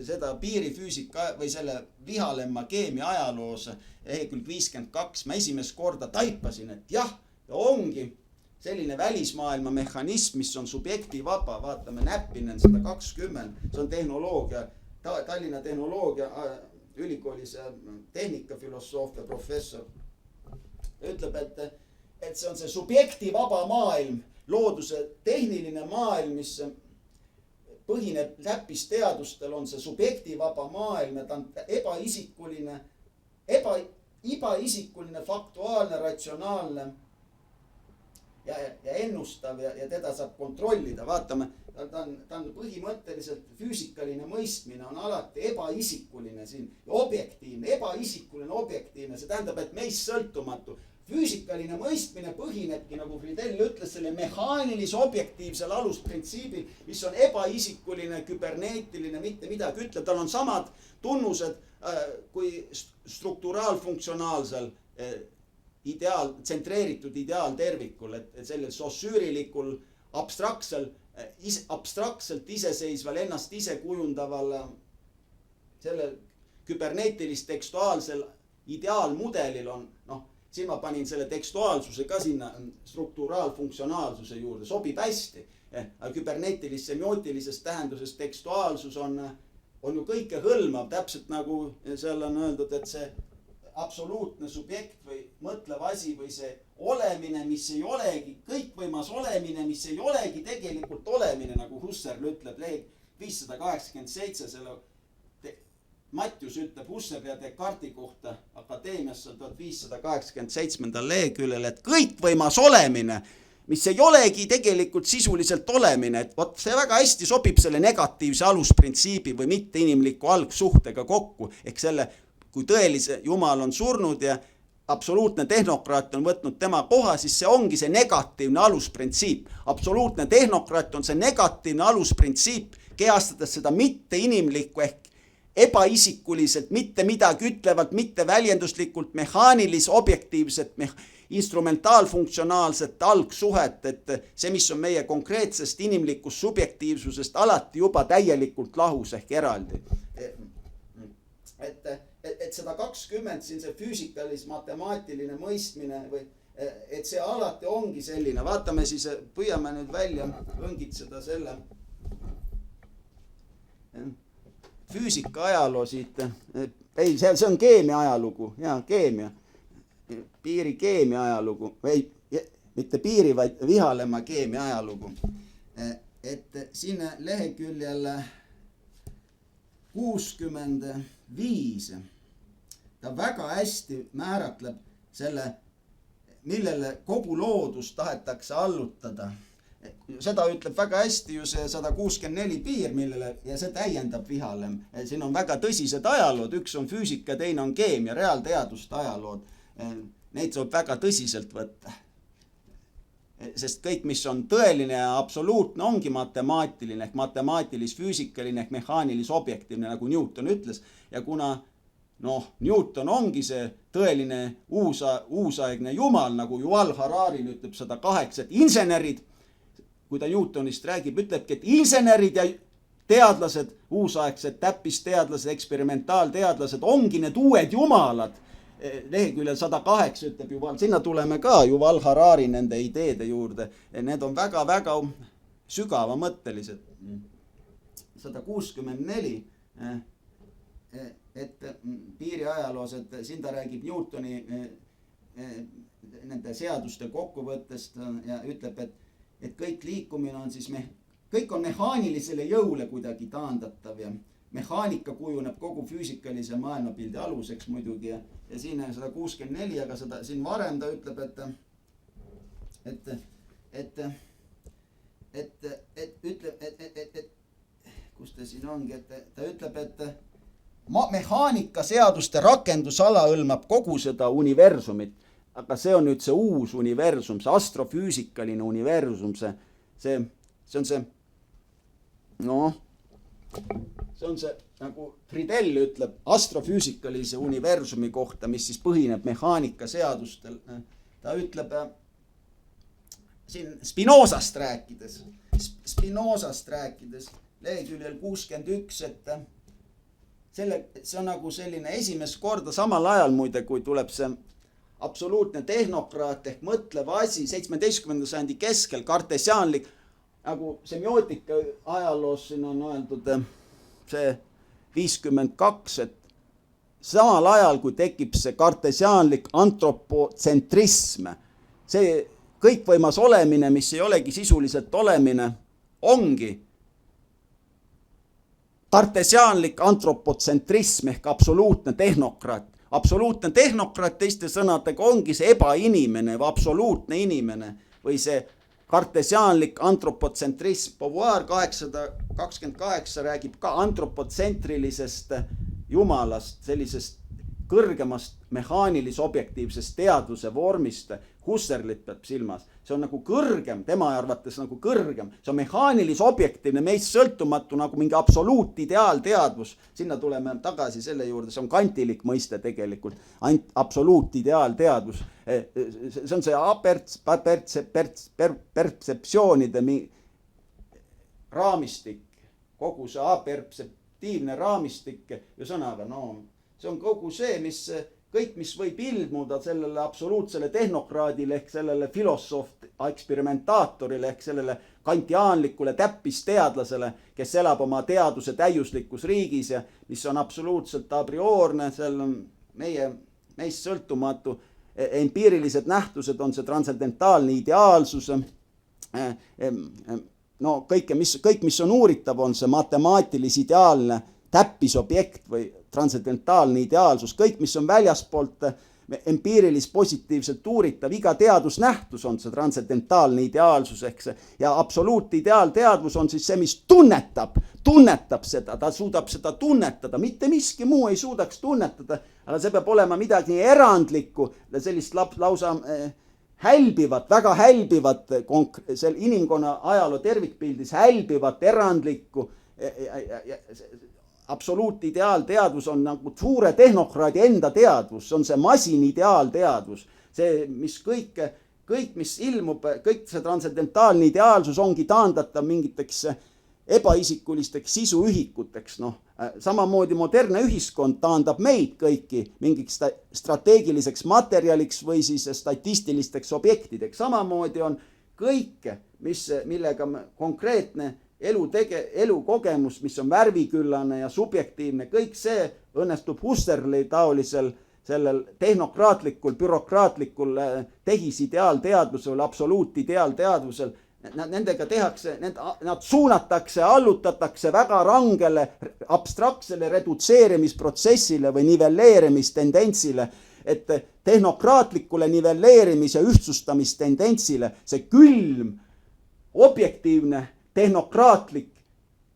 Seda piirifüüsika või selle Vihalemma keemia ajaloos lehekülg 52 ma esimest korda taipasin, et jah, ongi selline välismaailma mehhanism, mis on subjekti vaba, vaatame Näppinen 120, see on tehnoloogia, Tallinna tehnoloogia ülikoolis tehnikafilosoofia professor, ütleb, et see on see subjekti vaba maailm, looduse tehniline maailm, mis põhineb täppisteadustel, on see subjekti vaba maailm ja ta on ebaisikuline, faktuaalne, ratsionaalne ja ennustav ja teda saab kontrollida. Vaatame, ta on põhimõtteliselt füüsikaline mõistmine on alati ebaisikuline siin. Objektiivne, ebaisikuline, objektiivne. See tähendab, et meist sõltumatu. Füüsikaline mõistmine põhinebki, nagu Friedel ütles, selle mehaanilis objektiivsel alusprintsiibil, mis on ebaisikuline, küberneetiline, mitte midagi ütleb. Tal on samad tunnused kui strukturaalfunktsionaalsel tsentreeritud ideaaltervikul, et sellel sossüürilikul abstraktselt iseseisval, ennast ise kujundaval, sellel küberneetilist tekstuaalsel ideaalmudelil on, siin ma panin selle tekstuaalsuse ka sinna strukturaalfunktsionaalsuse juurde, sobib hästi. Küberneetilis semiootilises tähenduses tekstuaalsus on ju kõike hõlmav, täpselt nagu seal on öeldud, et see absoluutne subjekt või mõtlev asi või see olemine, mis ei olegi, kõikvõimas olemine, mis ei olegi tegelikult olemine, nagu Husserl ütleb lehek 587, selle Matjus ütleb Husserli ja Descartesi kohta Akadeemias 1587. leheküljel, et kõikvõimas olemine, mis ei olegi tegelikult sisuliselt olemine, et vot see väga hästi sobib selle negatiivse alusprintsiibi või mitte inimliku algsuhtega kokku, ehk selle, kui tõelise Jumal on surnud ja absoluutne tehnokraat on võtnud tema koha, siis see ongi see negatiivne alusprintsiip. Absoluutne tehnokraat on see negatiivne alusprintsiip, kehastades seda mitte inimlikku ehk ebaisikuliselt, mitte midagi ütlevalt, mitte väljenduslikult, mehaanilis, objektiivset, instrumentaalfunktsionaalset algsuhet, et see, mis on meie konkreetsest inimlikust subjektiivsusest alati juba täielikult lahus ehk eraldi. Et seda 20 siin see füüsikalis matemaatiline mõistmine või et see alati ongi selline, vaatame siis, püüame nüüd välja õngitseda selle füüsika ajaloo siit, ei, see on keemia ajalugu, keemia, piiri keemia ajalugu, või mitte piiri, vaid Vihalemaa keemia ajalugu. Et siin leheküljel 65 ta väga hästi määratleb selle, millele kogu loodus tahetakse allutada. Seda ütleb väga hästi ju see 164 piir, millele, ja see täiendab Vihalem. Siin on väga tõsised ajalood, üks on füüsika, teine on keemia, reaalteaduste ajalood. Neid saab väga tõsiselt võtta. Sest kõik, mis on tõeline ja absoluutne, ongi matemaatiline ehk matemaatilis-füüsikaline ehk mehaanilis-objektiivne, nagu Newton ütles. Ja kuna Newton ongi see tõeline uusaegne jumal, nagu Yuval Harari ütleb 108, et insenerid, kui ta Newtonist räägib, ütlebki, et insenerid ja teadlased, uusaegsed täppisteadlased, eksperimentaalteadlased ongi need uued jumalad. Leheküljel 108 ütleb Yuval, sinna tuleme ka Yuval Harari nende ideede juurde. Need on väga-väga sügavamõttelised. 164, et piiriajaloos, et siin ta räägib Newtoni nende seaduste kokkuvõttest ja ütleb, et kõik liikumine on siis, kõik on mehaanilisele jõule kuidagi taandatav ja mehaanika kujuneb kogu füüsikalise maailmapildi aluseks muidugi ja siin on 164, aga siin varem ta ütleb, et kus ta siin ongi, et ta ütleb, et mehaanika seaduste rakendusala hõlmab kogu seda universumit. Aga see on nüüd see uus universum, see astrofüüsikaline universum, see on see, see on see, nagu Friedel ütleb, astrofüüsikalise universumi kohta, mis siis põhineb mehaanika seadustel. Ta ütleb siin Spinozast rääkides, leheküljel 61, et see on nagu selline esimest korda samal ajal muide, kui tuleb see absoluutne tehnokraat ehk mõtlev asi 17. sajandi keskel, kartesiaanlik, nagu semiootika ajaloos siin on öeldud see 52, et samal ajal, kui tekib see kartesiaanlik antropotsentrism, see kõikvõimas olemine, mis ei olegi sisuliselt olemine, ongi kartesiaanlik antropotsentrism ehk absoluutne tehnokraat. Absoluutne tehnokraat teiste sõnadega ongi see ebainimene või absoluutne inimene või see kartesiaanlik antropotsentrism. Beauvoir 828 räägib ka antropotsentrilisest jumalast, sellisest kõrgemast mehaanilis-objektiivsest teaduse vormist, Husserlit peab silmas, see on nagu kõrgem, tema arvates nagu kõrgem, see on mehaanilis-objektiivne, meist sõltumatu nagu mingi absoluutideaalteadvus, sinna tuleme tagasi selle juurde, see on kantilik mõiste tegelikult, ainult absoluutideaalteadvus, see on see pertseptsioonide raamistik, kogu see apertseptiivne raamistik, ühesõnaga, see on kogu see, kõik, mis võib ilmuda sellele absoluutsele tehnokraadile ehk sellele filosoof-eksperimentatorile ehk sellele kantiaanlikule täppisteadlasele, kes elab oma teaduse täiuslikus riigis ja mis on absoluutselt a priorne, seal on meist sõltumatu, empiirilised nähtused on see transcendentaalne ideaalsus, kõik, mis on uuritav, on see matemaatilis-ideaalne täppisobjekt või transcendentaalne ideaalsus, kõik, mis on väljaspoolt empiirilis-positiivselt uuritav, iga teadusnähtus on see transcendentaalne ideaalsus ehk see ja absoluutideaalteadvus on siis see, mis tunnetab seda, ta suudab seda tunnetada, mitte miski muu ei suudaks tunnetada, aga see peab olema midagi nii erandlikku, sellist lausa hälbivat, väga hälbivat, inimkonna ajaloo tervikpildis hälbivat, erandlikku, absoluutideaalteadvus on nagu suure tehnokraadi enda teadvus, see on see masinideaalteadvus, see, mis kõik, mis ilmub, kõik see transcendentaalne ideaalsus ongi taandatav mingiteks ebaisikulisteks sisuühikuteks, samamoodi modernne ühiskond taandab meid kõiki mingiks strateegiliseks materjaliks või siis statistilisteks objektideks, samamoodi on kõik, millega konkreetne elukogemus, mis on värviküllane ja subjektiivne, kõik see õnnestub Husserli taolisel sellel tehnokraatlikul, bürokraatlikul tehisideaalteadvusel, absoluutideaalteadvusel, nendega tehakse, nad suunatakse, allutatakse väga rangele abstraktsele redutseerimisprotsessile või nivelleerimistendentsile, et tehnokraatlikule nivelleerimis- ja ühtsustamistendentsile see külm, objektiivne, tehnokraatlik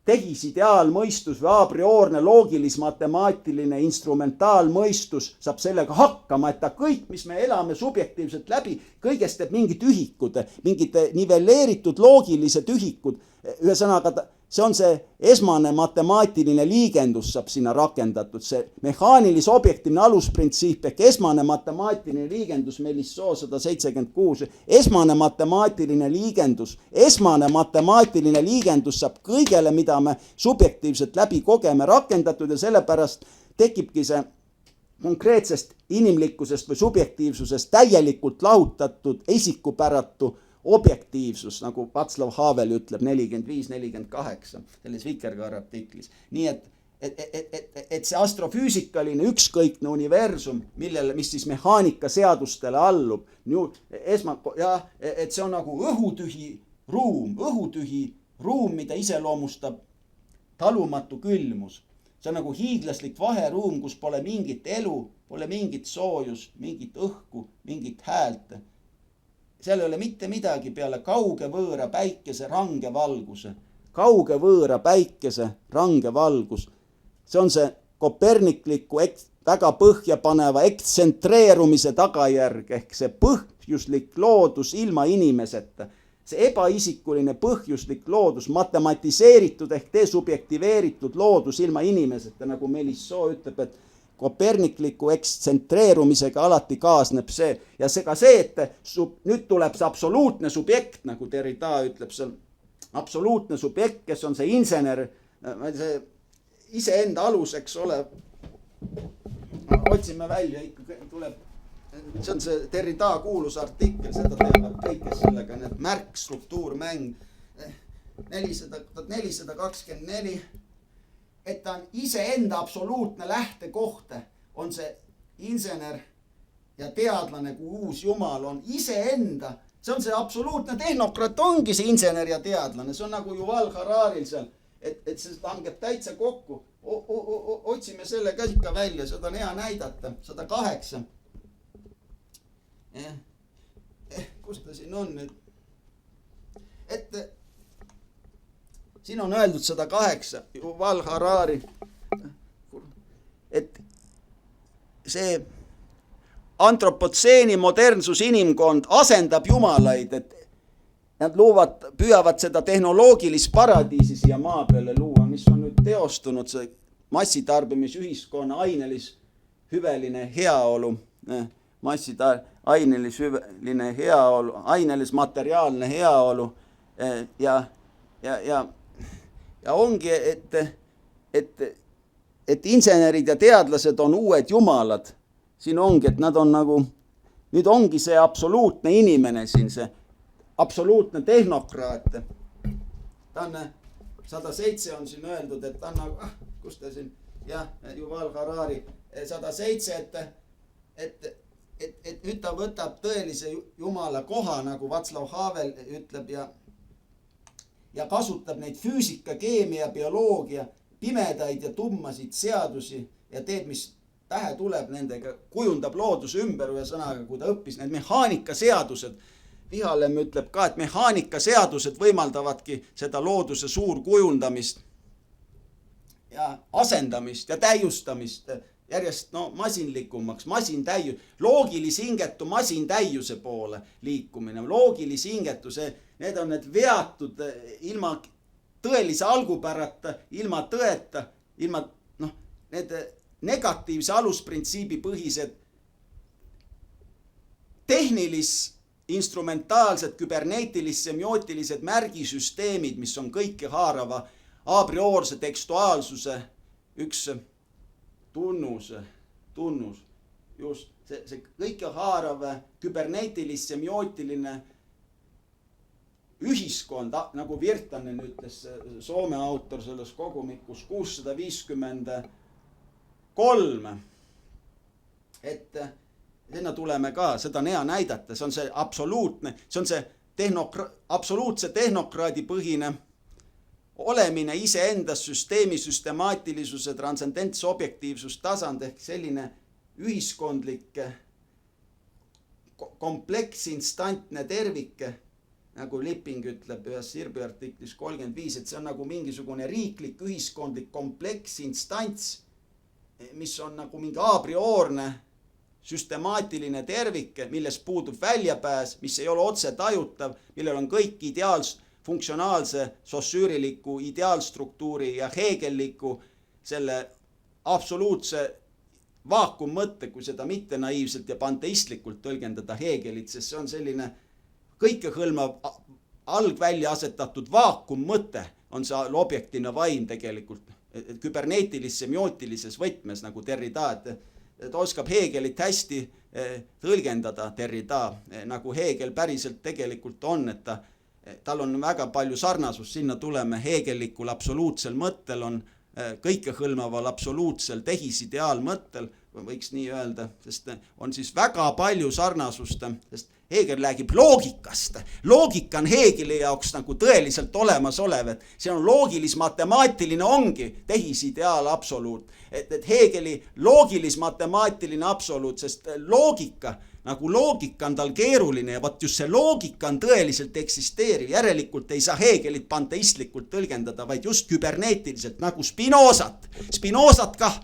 tehisideaalmõistus või a priorne loogilis-matemaatiline instrumentaalmõistus saab sellega hakkama, et ta kõik, mis me elame subjektiivselt läbi, kõigest teeb mingid ühikud, mingid nivelleeritud loogilised ühikud. Ühesõnaga, see on see esmane matemaatiline liigendus saab sinna rakendatud, see mehaanilis-objektiivne alusprintsiip ehk esmane matemaatiline liigendus, Melissoo 176, esmane matemaatiline liigendus saab kõigele, mida me subjektiivselt läbi kogeme, rakendatud ja sellepärast tekibki see konkreetsest inimlikkusest või subjektiivsusest täielikult lahutatud esikupäratu objektiivsus, nagu Václav Havel ütleb 45-48 selles Vikerkaare artiklis. Nii et see astrofüüsikaline ükskõikne universum, mis siis mehaanikaseadustele allub, et see on nagu õhutühi ruum, mida iseloomustab talumatu külmus. See on nagu hiiglaslik vaheruum, kus pole mingit elu, pole mingit soojust, mingit õhku, mingit häält. Seal ei ole mitte midagi peale kauge võõra päikese range valguse. Kauge võõra päikese range valgus. See on see kopernikliku väga põhjapaneva ektsentreerumise tagajärg ehk see põhjuslik loodus ilma inimeseta. See ebaisikuline põhjuslik loodus, matematiseeritud ehk desubjektiveeritud loodus ilma inimeseta, nagu Melissoo ütleb, et kopernikliku ekstsentreenumisega alati kaasneb see ja et nüüd tuleb see absoluutne subjekt, nagu Derrida ütleb, see absoluutne subjekt, kes on see insener, see iseenda aluseks olev, otsime välja, ikka tuleb, see on see Derrida kuulus artikkel, seda teevad kõik, kes sellega, need märk, struktuurmäng 424, et ta on iseenda absoluutne lähtekoht, on see insener ja teadlane kui uus jumal on iseenda, see on see absoluutne tehnokraat, ongi see insener ja teadlane, see on nagu Yuval Hararil seal, et see langeb täitsa kokku. Otsime selle ka ikka välja, seda on hea näidata, 108. Kus ta siin on nüüd? Et siin on öeldud 108, Yuval Harari, et see antropotseeni modernsus inimkond asendab jumalaid, et nad püüavad seda tehnoloogilist paradiisi siia maa peale luua, mis on nüüd teostunud, see massitarbimisühiskonna ainelis-hüveline heaolu, ainelis-hüveline heaolu, ainelis-materiaalne heaolu ja ongi, et insenerid ja teadlased on uued jumalad. Siin ongi, et nad on nagu, nüüd ongi see absoluutne inimene siin, see absoluutne tehnokraat. Ta on 107 on siin öeldud, et ta on nagu, kus ta siin, jah, Yuval Harari 107, et nüüd ta võtab tõelise jumala koha, nagu Václav Havel ütleb, ja kasutab neid füüsika, keemia, bioloogia, pimedaid ja tummasid seadusi ja teeb, mis pähe tuleb nendega, kujundab looduse ümber ühe sõnaga, kui ta õppis need mehaanikaseadused. Vihalem ütleb ka, et mehaanikaseadused võimaldavadki seda looduse suurkujundamist ja asendamist ja täiustamist järjest masinlikumaks, loogilisingetu masintäiuse poole liikumine, loogilisingetuse, need on need veatud ilma tõelise algupärata, ilma tõeta, ilma need negatiivse alusprintsiibi põhised tehnilis-instrumentaalsed, küberneetilis-semiootilised märgisüsteemid, mis on kõike haarava a priorse tekstuaalsuse üks tunnus, just see kõike haarav küberneetilis-semiootiline ühiskond, nagu Virtanen ütles, Soome autor selles kogumikus 653, et sinna tuleme ka, seda on hea näidata, see on see absoluutne, see on see absoluutse tehnokraadi põhine olemine iseendas süsteemi süstemaatilisuse transcendentse objektiivsus tasand ehk selline ühiskondlik kompleksinstantne tervik, nagu Lipping ütleb ühes Sirbi artiklis 35, et see on nagu mingisugune riiklik ühiskondlik kompleksinstants, mis on nagu mingi a priorne süstemaatiline tervik, milles puudub väljapääs, mis ei ole otse tajutav, millel on kõik funktsionaalse sossüüriliku ideaalstruktuuri ja heegelliku selle absoluutse vaakummõtte, kui seda mitte naiivselt ja panteistlikult tõlgendada Heegelit, sest see on selline kõikehõlmav algvälja asetatud vaakummõte, on see objektiivne vaim tegelikult, küberneetilis-semiootilises võtmes nagu Derrida, et oskab Heegelit hästi tõlgendada Derrida, nagu Heegel päriselt tegelikult on, et tal on väga palju sarnasus, sinna tuleme heegelikul absoluutsel mõttel, on kõikehõlmaval absoluutsel tehisideaalmõttel, võiks nii öelda, sest on siis väga palju sarnasust, sest Heegel räägib loogikast. Loogika on Heegeli jaoks nagu tõeliselt olemasolev, et see on loogilis-matemaatiline ongi tehisideaal absoluut. Et Heegeli loogilis-matemaatiline absoluut, sest loogika on tal keeruline ja võt just see loogika on tõeliselt eksisteeriv. Järelikult ei saa Heegelit panteistlikult tõlgendada, vaid just küberneetiliselt nagu Spinozat. Spinozat kah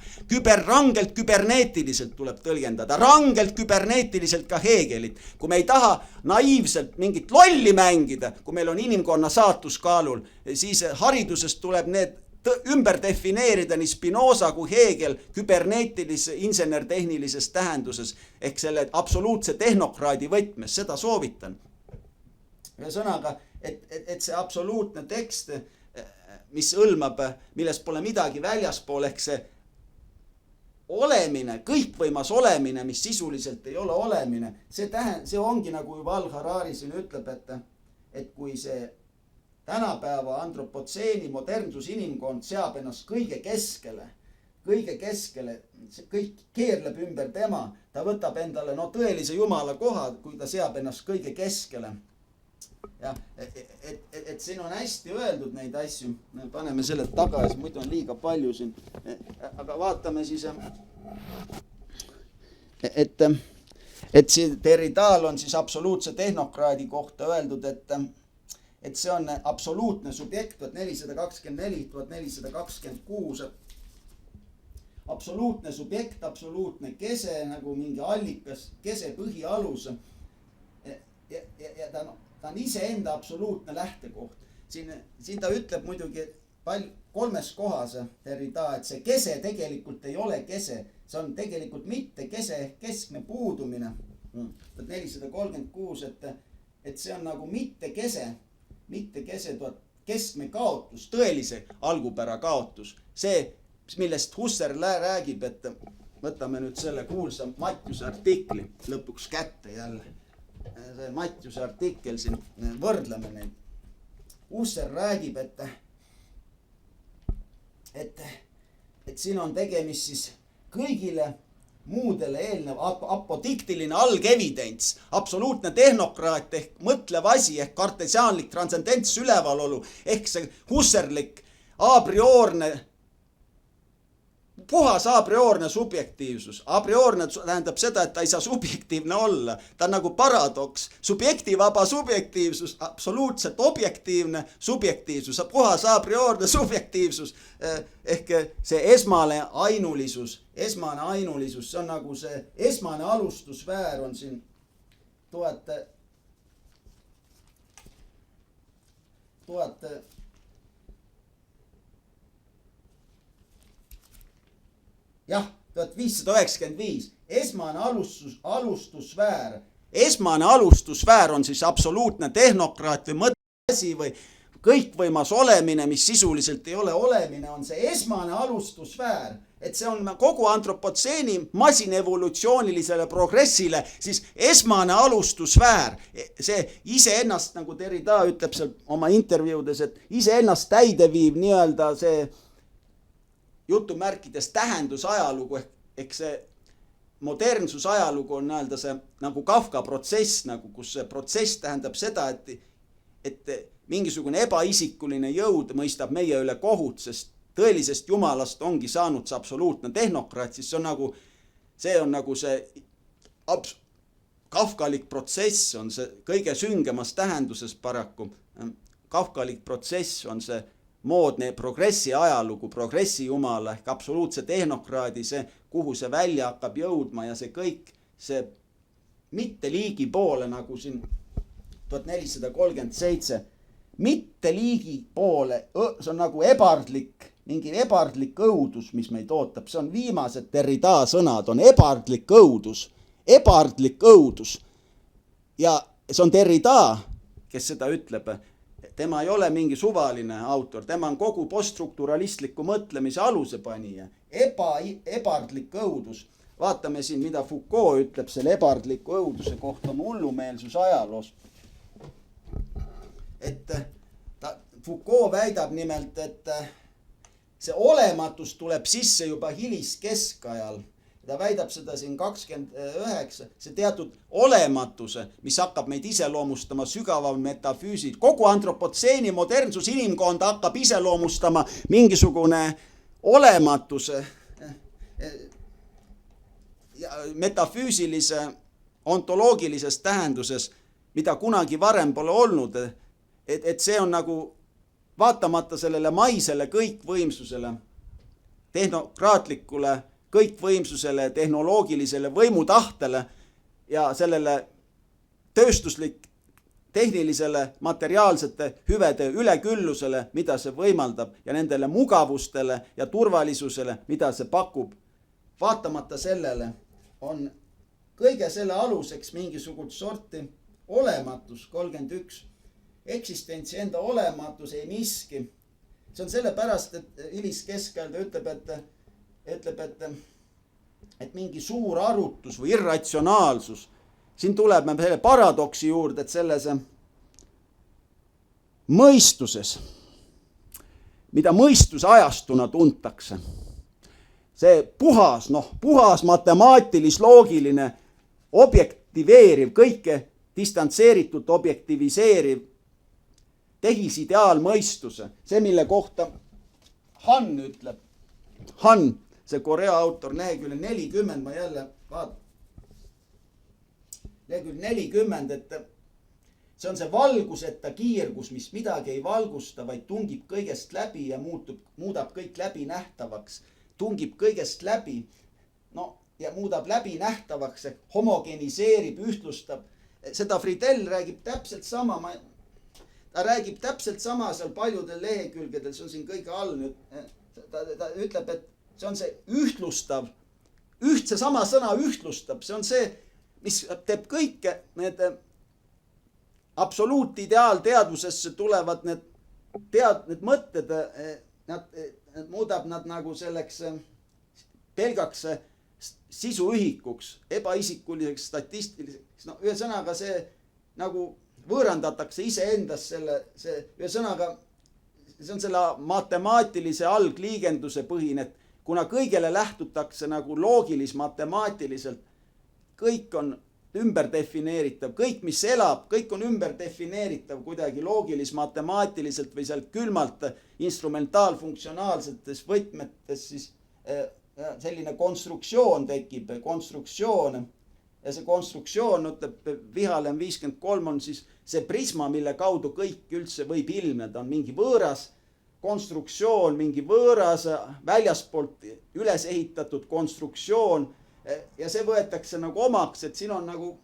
rangelt küberneetiliselt tuleb tõlgendada, rangelt küberneetiliselt ka Heegelit. Kui me ei taha naiivselt mingit lolli mängida, kui meil on inimkonna saatus kaalul, siis haridusest tuleb need ümber defineerida nii Spinoza kui Heegel küberneetilise insenertehnilises tähenduses ehk selle absoluutse tehnokraadi võtmes, seda soovitan. Ühesõnaga, et see absoluutne tekst, mis hõlmab, millest pole midagi väljaspool, ehk see olemine, kõikvõimas olemine, mis sisuliselt ei ole olemine, see ongi nagu Yuval Harari siin ütleb, et kui see tänapäeva antropotseeni modernsus inimkond seab ennast kõige keskele, kõik keerleb ümber tema, ta võtab endale tõelise jumala koha, kui ta seab ennast kõige keskele. Ja, et siin on hästi öeldud neid asju, paneme selle tagasi, muidu on liiga palju siin, aga vaatame siis, et siin Derridaal on siis absoluutse tehnokraadi kohta öeldud, et see on absoluutne subjekt 1424-1426. absoluutne subjekt, absoluutne kese nagu mingi allikas, kese põhialus. Ja ta on iseenda absoluutne lähtekoht. Siin ta ütleb muidugi kolmes kohas Derrida, et see kese tegelikult ei ole kese. See on tegelikult mitte kese keskme puudumine. 436, et see on nagu mitte kese keskme kaotus, tõelise algupära kaotus. See, millest Husserl räägib, et võtame nüüd selle kuulsa Mattiuse artikli lõpuks kätte jälle. See Mattiuse artikkel siin, võrdleme neid. Husserl räägib, et siin on tegemist siis kõigile muudele eelnev apodiktiline algevidents, absoluutne tehnokraat ehk mõtlev asi ehk kartesiaanlik transcendents ülevalolu ehk see Husserlik puhas a priorne subjektiivsus. A priorne tähendab seda, et ta ei saa subjektiivne olla. Ta on nagu paradoks. Subjektivaba subjektiivsus, absoluutselt objektiivne subjektiivsus, puhas a priorne subjektiivsus ehk see esmane ainulisus, see on nagu see esmane alustusväär on siin jah, 1595. Esmane alustusväär on siis absoluutne tehnokraat või mõtteasi või kõikvõimas olemine, mis sisuliselt ei ole olemine, on see esmane alustusväär. Et see on kogu antropotseeni masinevolutsioonilisele progressile siis esmane alustusväär. See iseennast, nagu Derrida ütleb seal oma intervjuudes, et iseennast täideviiv nii-öelda see jutumärkides tähendusajalugu ehk see modernsusajalugu on nii-öelda see nagu Kafka protsess, nagu kus see protsess tähendab seda, et mingisugune ebaisikuline jõud mõistab meie üle kohut, sest tõelisest jumalast ongi saanud see absoluutne tehnokraat, siis see on nagu see kafkalik protsess on see kõige süngemas tähenduses paraku. Kafkalik protsess on see moodne progressi ajalugu, progressi jumala ehk absoluutse tehnokraadi, see, kuhu see välja hakkab jõudma ja see kõik, see mitte liigi poole nagu siin 1437, mitte liigi poole, see on nagu mingi ebardlik õudus, mis meid ootab. See on viimased Derrida sõnad, on ebardlik õudus. Ja see on Derrida, kes seda ütleb. Tema ei ole mingi suvaline autor, tema on kogu poststrukturalistliku mõtlemise aluse panija. Ebardlik õudus. Vaatame siin, mida Foucault ütleb selle ebardliku õuduse kohta oma hullumeelsuse ajaloos. Et Foucault väidab nimelt, et see olematus tuleb sisse juba hiliskeskajal. Ta väidab seda siin 29, see teatud olematuse, mis hakkab meid iseloomustama sügaval metafüüsid. Kogu antropotseeni modernsus inimkonda hakkab iseloomustama mingisugune olematuse metafüüsilise ontoloogilises tähenduses, mida kunagi varem pole olnud. Et see on nagu vaatamata sellele maisele kõikvõimsusele, tehnokraatlikule kõikvõimsusele, tehnoloogilisele võimutahtele ja sellele tööstuslik tehnilisele materiaalsete hüvede üleküllusele, mida see võimaldab ja nendele mugavustele ja turvalisusele, mida see pakub. Vaatamata sellele on kõige selle aluseks mingisugust sorti olematus, 31. Eksistentsi enda olematus ei miski. See on sellepärast, et hiliskeskajal ta ütleb, et mingi suur arutus või irratsionaalsus. Siin tuleb me selle paradoksi juurde, et selles mõistuses, mida mõistuse ajastuna tuntakse, see puhas matemaatilis-loogiline, objektiveeriv, kõike distantseeritult objektiviseeriv tehisideaalmõistuse, see, mille kohta Han ütleb, see Korea autor, lehekülje 40, ma jälle vaatan, lehekülje 40, et see on see valguseta kiirgus, mis midagi ei valgusta, vaid tungib kõigest läbi ja muudab kõik läbinähtavaks. tungib kõigest läbi, no ja muudab läbinähtavaks, homogeniseerib, ühtlustab. Seda Friedel räägib täpselt sama, ta räägib täpselt sama seal paljudel lehekülgedel, see on siin kõige all nüüd. Ta ütleb, et see on see ühtlustav, see sama sõna ühtlustab, see on see, mis teeb kõike need absoluutideaalteadvusesse tulevad need mõtted, muudab nad nagu selleks pelgaks sisuühikuks, ebaisikuliseks, statistiliseks. No ühesõnaga see nagu võõrandatakse iseendas ühesõnaga see on selle matemaatilise algliigenduse põhine, et kuna kõigele lähtutakse nagu loogilis-matemaatiliselt, kõik on ümberdefineeritav, kõik mis elab, kõik on ümberdefineeritav kuidagi loogilis-matemaatiliselt või seal külmalt instrumentaalfunktsionaalsetes võtmetes, siis selline konstruktsioon tekib, konstruktsioon. Ja see konstruktsioon, ütleb Vihalem 53 on siis see prisma, mille kaudu kõik üldse võib ilmneda, on mingi võõras konstruktsioon, mingi võõras väljaspoolt üles ehitatud konstruktsioon ja see võetakse nagu omaks, et siin on nagu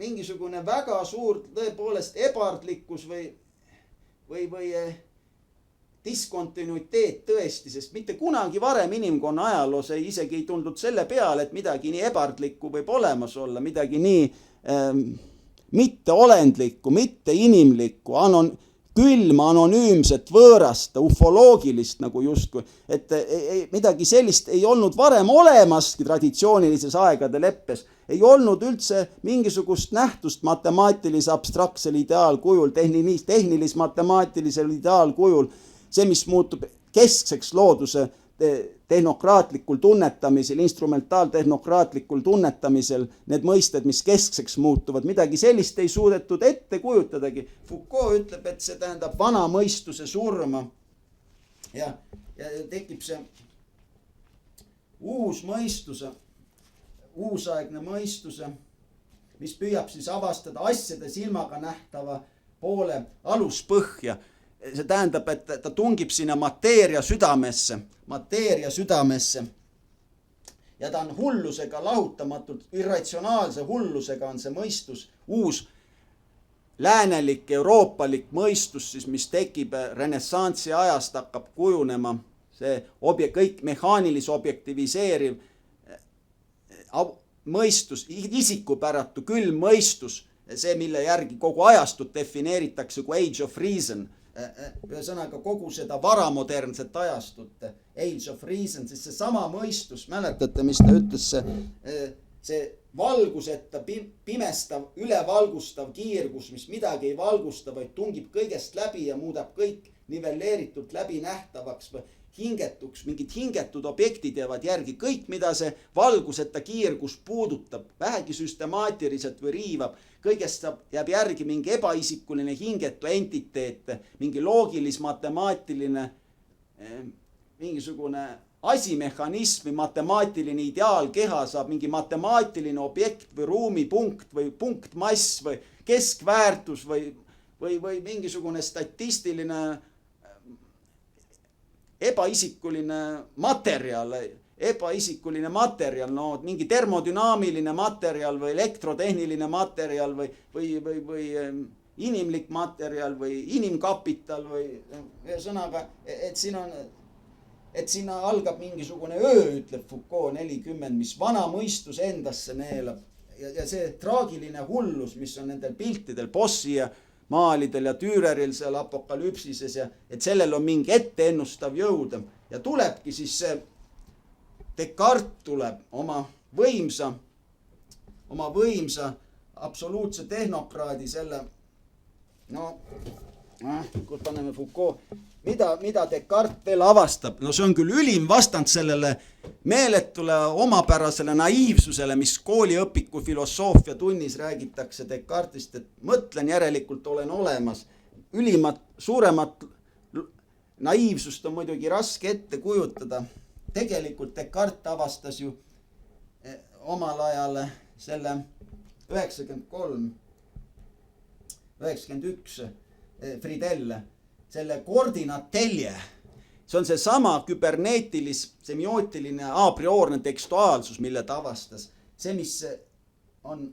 mingisugune väga suur tõepoolest ebardlikkus või diskontinuiteet tõesti, sest mitte kunagi varem inimkonna ajaloos isegi ei tundnud selle peale, et midagi nii ebardlikku võib olemas olla, midagi nii mitteolendlikku, mitteinimlikku, külma, anonüümset, võõrasta, ufoloogilist nagu justkui, et midagi sellist ei olnud varem olemaski traditsioonilises aegade leppes, ei olnud üldse mingisugust nähtust matemaatilise abstraktsel ideaalkujul, tehnilis-matemaatilisel ideaalkujul, see, mis muutub keskseks looduse tehnokraatlikul tunnetamisel, instrumentaaltehnokraatlikul tunnetamisel, need mõisted, mis keskseks muutuvad, midagi sellist ei suudetud ette kujutadagi. Foucault ütleb, et see tähendab vana mõistuse surma ja tekib see uus mõistuse, uusaegne mõistuse, mis püüab siis avastada asjade silmaga nähtava poole aluspõhja. See tähendab, et ta tungib sinna mateeria südamesse ja ta on hullusega lahutamatult, irratsionaalse hullusega on see mõistus, uus läänelik, euroopalik mõistus, siis, mis tekib renessansi ajast, hakkab kujunema see kõik mehaanilis objektiviseeriv mõistus, isikupäratu külm mõistus, see, mille järgi kogu ajastut defineeritakse kui age of reason, ühesõnaga kogu seda varamodernset ajastut, age of reason, siis see sama mõistus, mäletate, mis ta ütles, see valguseta, pimestav, ülevalgustav kiirgus, mis midagi ei valgusta, vaid tungib kõigest läbi ja muudab kõik nivelleeritult läbinähtavaks või hingetuks, mingid hingetud objektid jäävad järgi, kõik, mida see valguseta kiirgus puudutab, vähegi süstemaatiliselt või riivab, kõigest jääb järgi mingi ebaisikuline hingetu entiteet, mingi loogilis-matemaatiline, mingisugune asimehhanism või matemaatiline ideaalkeha saab mingi matemaatiline objekt või ruumipunkt või punktmass või keskväärtus või mingisugune statistiline ebaisikuline materjal, no mingi termodünaamiline materjal või elektrotehniline materjal või inimlik materjal või inimkapital või ühesõnaga, et siin algab mingisugune öö, ütleb Foucault 40, mis vana mõistus endasse neelab ja see traagiline hullus, mis on nendel piltidel Bossi ja maalidel ja Düreril seal apokalüpsises ja et sellel on mingi etteennustav jõud ja tulebki siis see Descartes tuleb oma võimsa absoluutse tehnokraadi selle, kus paneme Foucault, mida Descartes veel avastab, no see on küll ülim vastand sellele meeletule omapärasele naiivsusele, mis kooliõpiku filosoofia tunnis räägitakse Descartesist, et mõtlen, järelikult olen olemas. Ülimat, suuremat naiivsust on muidugi raske ette kujutada. Tegelikult Descartes avastas ju omal ajal selle 93, 91 Friedel, selle koordinaatelje see on see sama küberneetilis, semiootiline a priorne tekstuaalsus, mille ta avastas. See, mis on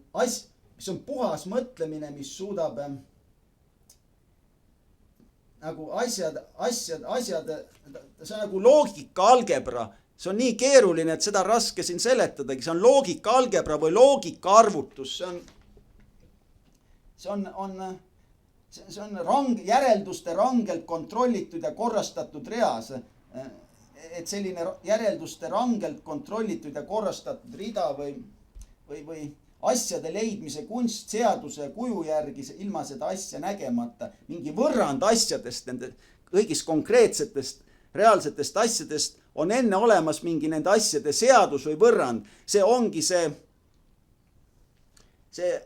puhas mõtlemine, mis suudab nagu asjad, see on nagu loogika algebra. See on nii keeruline, et seda raske siin seletadagi. See on loogika algebra või loogika arvutus. See on järelduste rangelt kontrollitud ja korrastatud reas. Et selline järelduste rangelt kontrollitud ja korrastatud rida või asjade leidmise kunst seaduse kuju järgi ilma seda asja nägemata. Mingi võrrand asjadest, nende kõigist konkreetsetest reaalsetest asjadest on enne olemas mingi nende asjade seadus või võrrand. See ongi see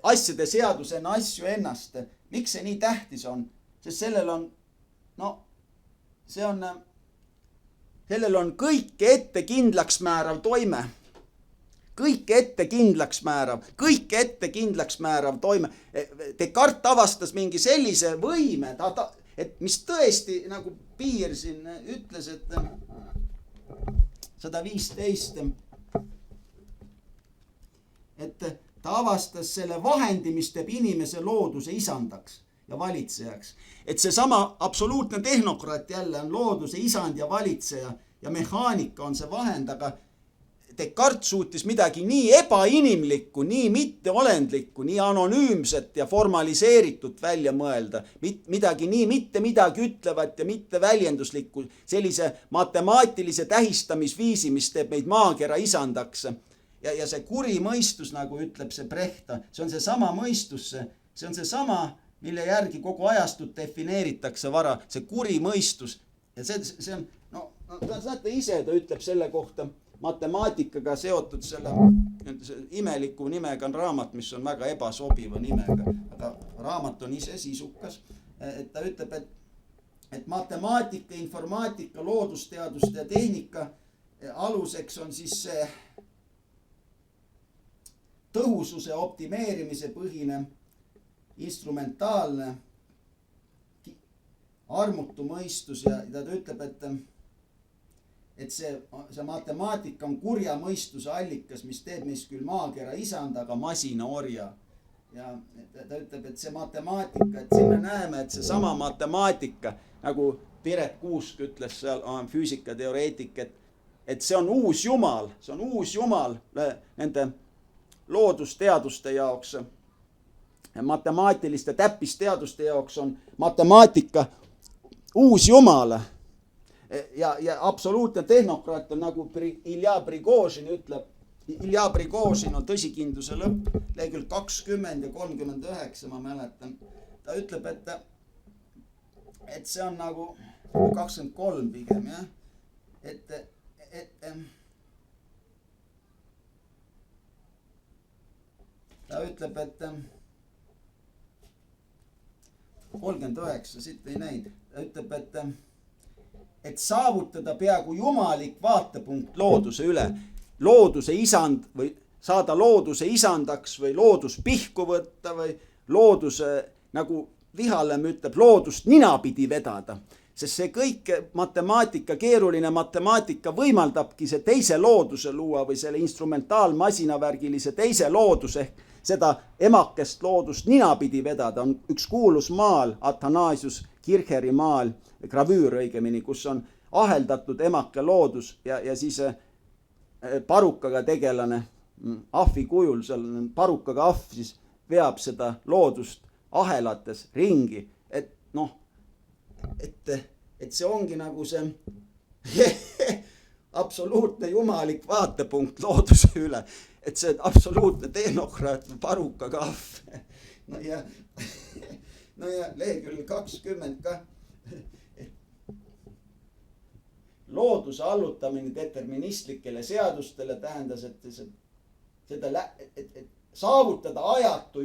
asjade seadus enne asju ennast. Miks see nii tähtis on? Sest sellel on kõike ette kindlaks määrav toime. Kõike ette kindlaks määrav toime. Descartes avastas mingi sellise võime, et mis tõesti nagu Piir siin ütles, et 115, et ta avastas selle vahendi, mis teeb inimese looduse isandaks ja valitsejaks. Et see sama absoluutne tehnokraat jälle on looduse isand ja valitseja ja mehaanika on see vahend, aga Descartes suutis midagi nii ebainimlikku, nii mitteolendlikku, nii anonüümset ja formaliseeritud välja mõelda. Midagi nii mitte midagi ütlevat ja mitte väljenduslikku, sellise matemaatilise tähistamisviisi, mis teeb meid maakera isandaks. Ja see kuri mõistus, nagu ütleb see Brecht, see on see sama mõistus, see on see sama, mille järgi kogu ajastut defineeritakse vara, see kuri mõistus. Ja see on, saate ise, ta ütleb selle kohta, matemaatikaga seotud selle imeliku nimega on raamat, mis on väga ebasobiva nimega, aga raamat on ise sisukas, et ta ütleb, et matemaatika, informaatika, loodusteaduste ja tehnika aluseks on siis see tõhususe optimeerimise põhine, instrumentaalne, armutu mõistus ja ta ütleb, et see matemaatika on kurja mõistuse allikas, mis teeb meist küll maakera isand, aga masina orja. Ja ta ütleb, et see matemaatika, et siin me näeme, et see sama matemaatika, nagu Piret Kuusk ütles seal füüsikateoreetik, et see on uus jumal nende loodusteaduste jaoks, matemaatiliste täppisteaduste jaoks on matemaatika uus jumal. Ja absoluutne tehnokraat on nagu Ilja Prigožin ütleb, Ilja Prigožin on tõsikindluse lõpp, lehekülg 20 ja 39, ma mäletan. Ta ütleb, et see on nagu 23 pigem, jah. Ta ütleb, et 39, siit ei näinud. Ta ütleb, et saavutada peaaegu jumalik vaatepunkt looduse üle, looduse isand või saada looduse isandaks või loodus pihku võtta või looduse, nagu Vihalem ütleb, loodust ninapidi vedada. Sest see kõik matemaatika, keeruline matemaatika võimaldabki see teise looduse luua või selle instrumentaalmasinavärgilise teise looduse ehk seda emakest loodust ninapidi vedada. On üks kuulus maal, Athanasius Kircheri maal, gravüür õigemini, kus on aheldatud emake loodus ja siis parukaga tegelane ahvi kujul, seal parukaga ahv siis veab seda loodust ahelates ringi, et see ongi nagu see absoluutne jumalik vaatepunkt looduse üle, et see absoluutne tehnokraat parukaga ahv. No ja lehekülg 20 ka. Looduse allutamine deterministlikele seadustele tähendas, et saavutada ajatu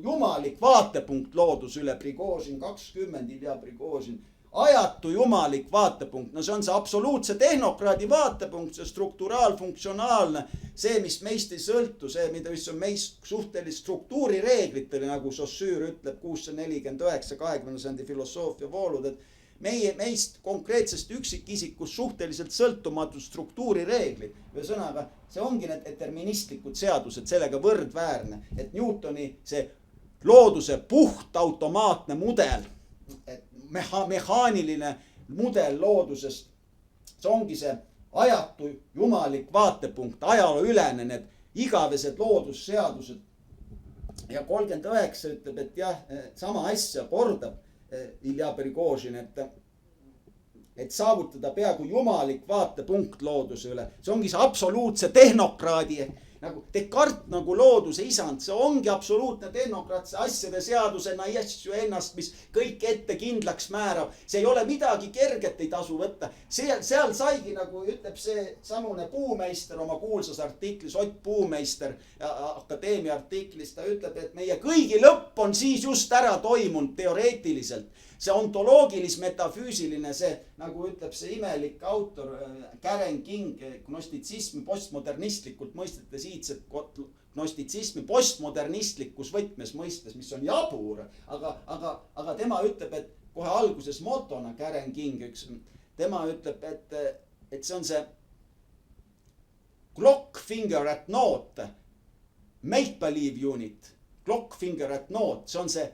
jumalik vaatepunkt looduse üle, Prigožin 20, Ilja Prigožin, ajatu jumalik vaatepunkt, no see on see absoluutse tehnokraadi vaatepunkt, see strukturaalfunktsionaalne, see, mis meist ei sõltu, see, mis on meist suhtelist struktuurireeglitele, nagu Saussure ütleb 649 20. sajandi filosoofia voolud, et meist konkreetsest üksikisikust suhteliselt sõltumatud struktuurireeglid. Ühesõnaga, see ongi need deterministlikud seadused sellega võrdväärne, et Newtoni see looduse puht automaatne mudel, et mehaaniline mudel loodusest, see ongi see ajatu jumalik vaatepunkt, ajalooülene, need igavesed loodusseadused. Ja 39 ütleb, et jah, sama asja kordab Ilja Prigožin, et saavutada peaaegu jumalik vaatepunkt looduse üle. See ongi see absoluutse tehnokraadi, nagu Descartes nagu looduse isand, see ongi absoluutne tehnokraat, see asjade seadusena asju ennast, mis kõik ette kindlaks määrab. See ei ole midagi kerget, ei tasu võtta. Seal saigi, nagu ütleb see samune Puumeister oma kuulsas artiklis, Ott Puumeister akadeemia artiklis, ta ütleb, et meie kõigi lõpp on siis just ära toimunud teoreetiliselt. See ontoloogilis-metafüüsiline, see, nagu ütleb see imelik autor Karen King, gnostitsismi postmodernistlikult mõistetes iidset gnostitsismi postmodernistlikus võtmes mõistes, mis on jabur, aga tema ütleb, et kohe alguses motona Karen King, tema ütleb, et see on see clock finger at note, make-believe unit, clock finger at note, see on see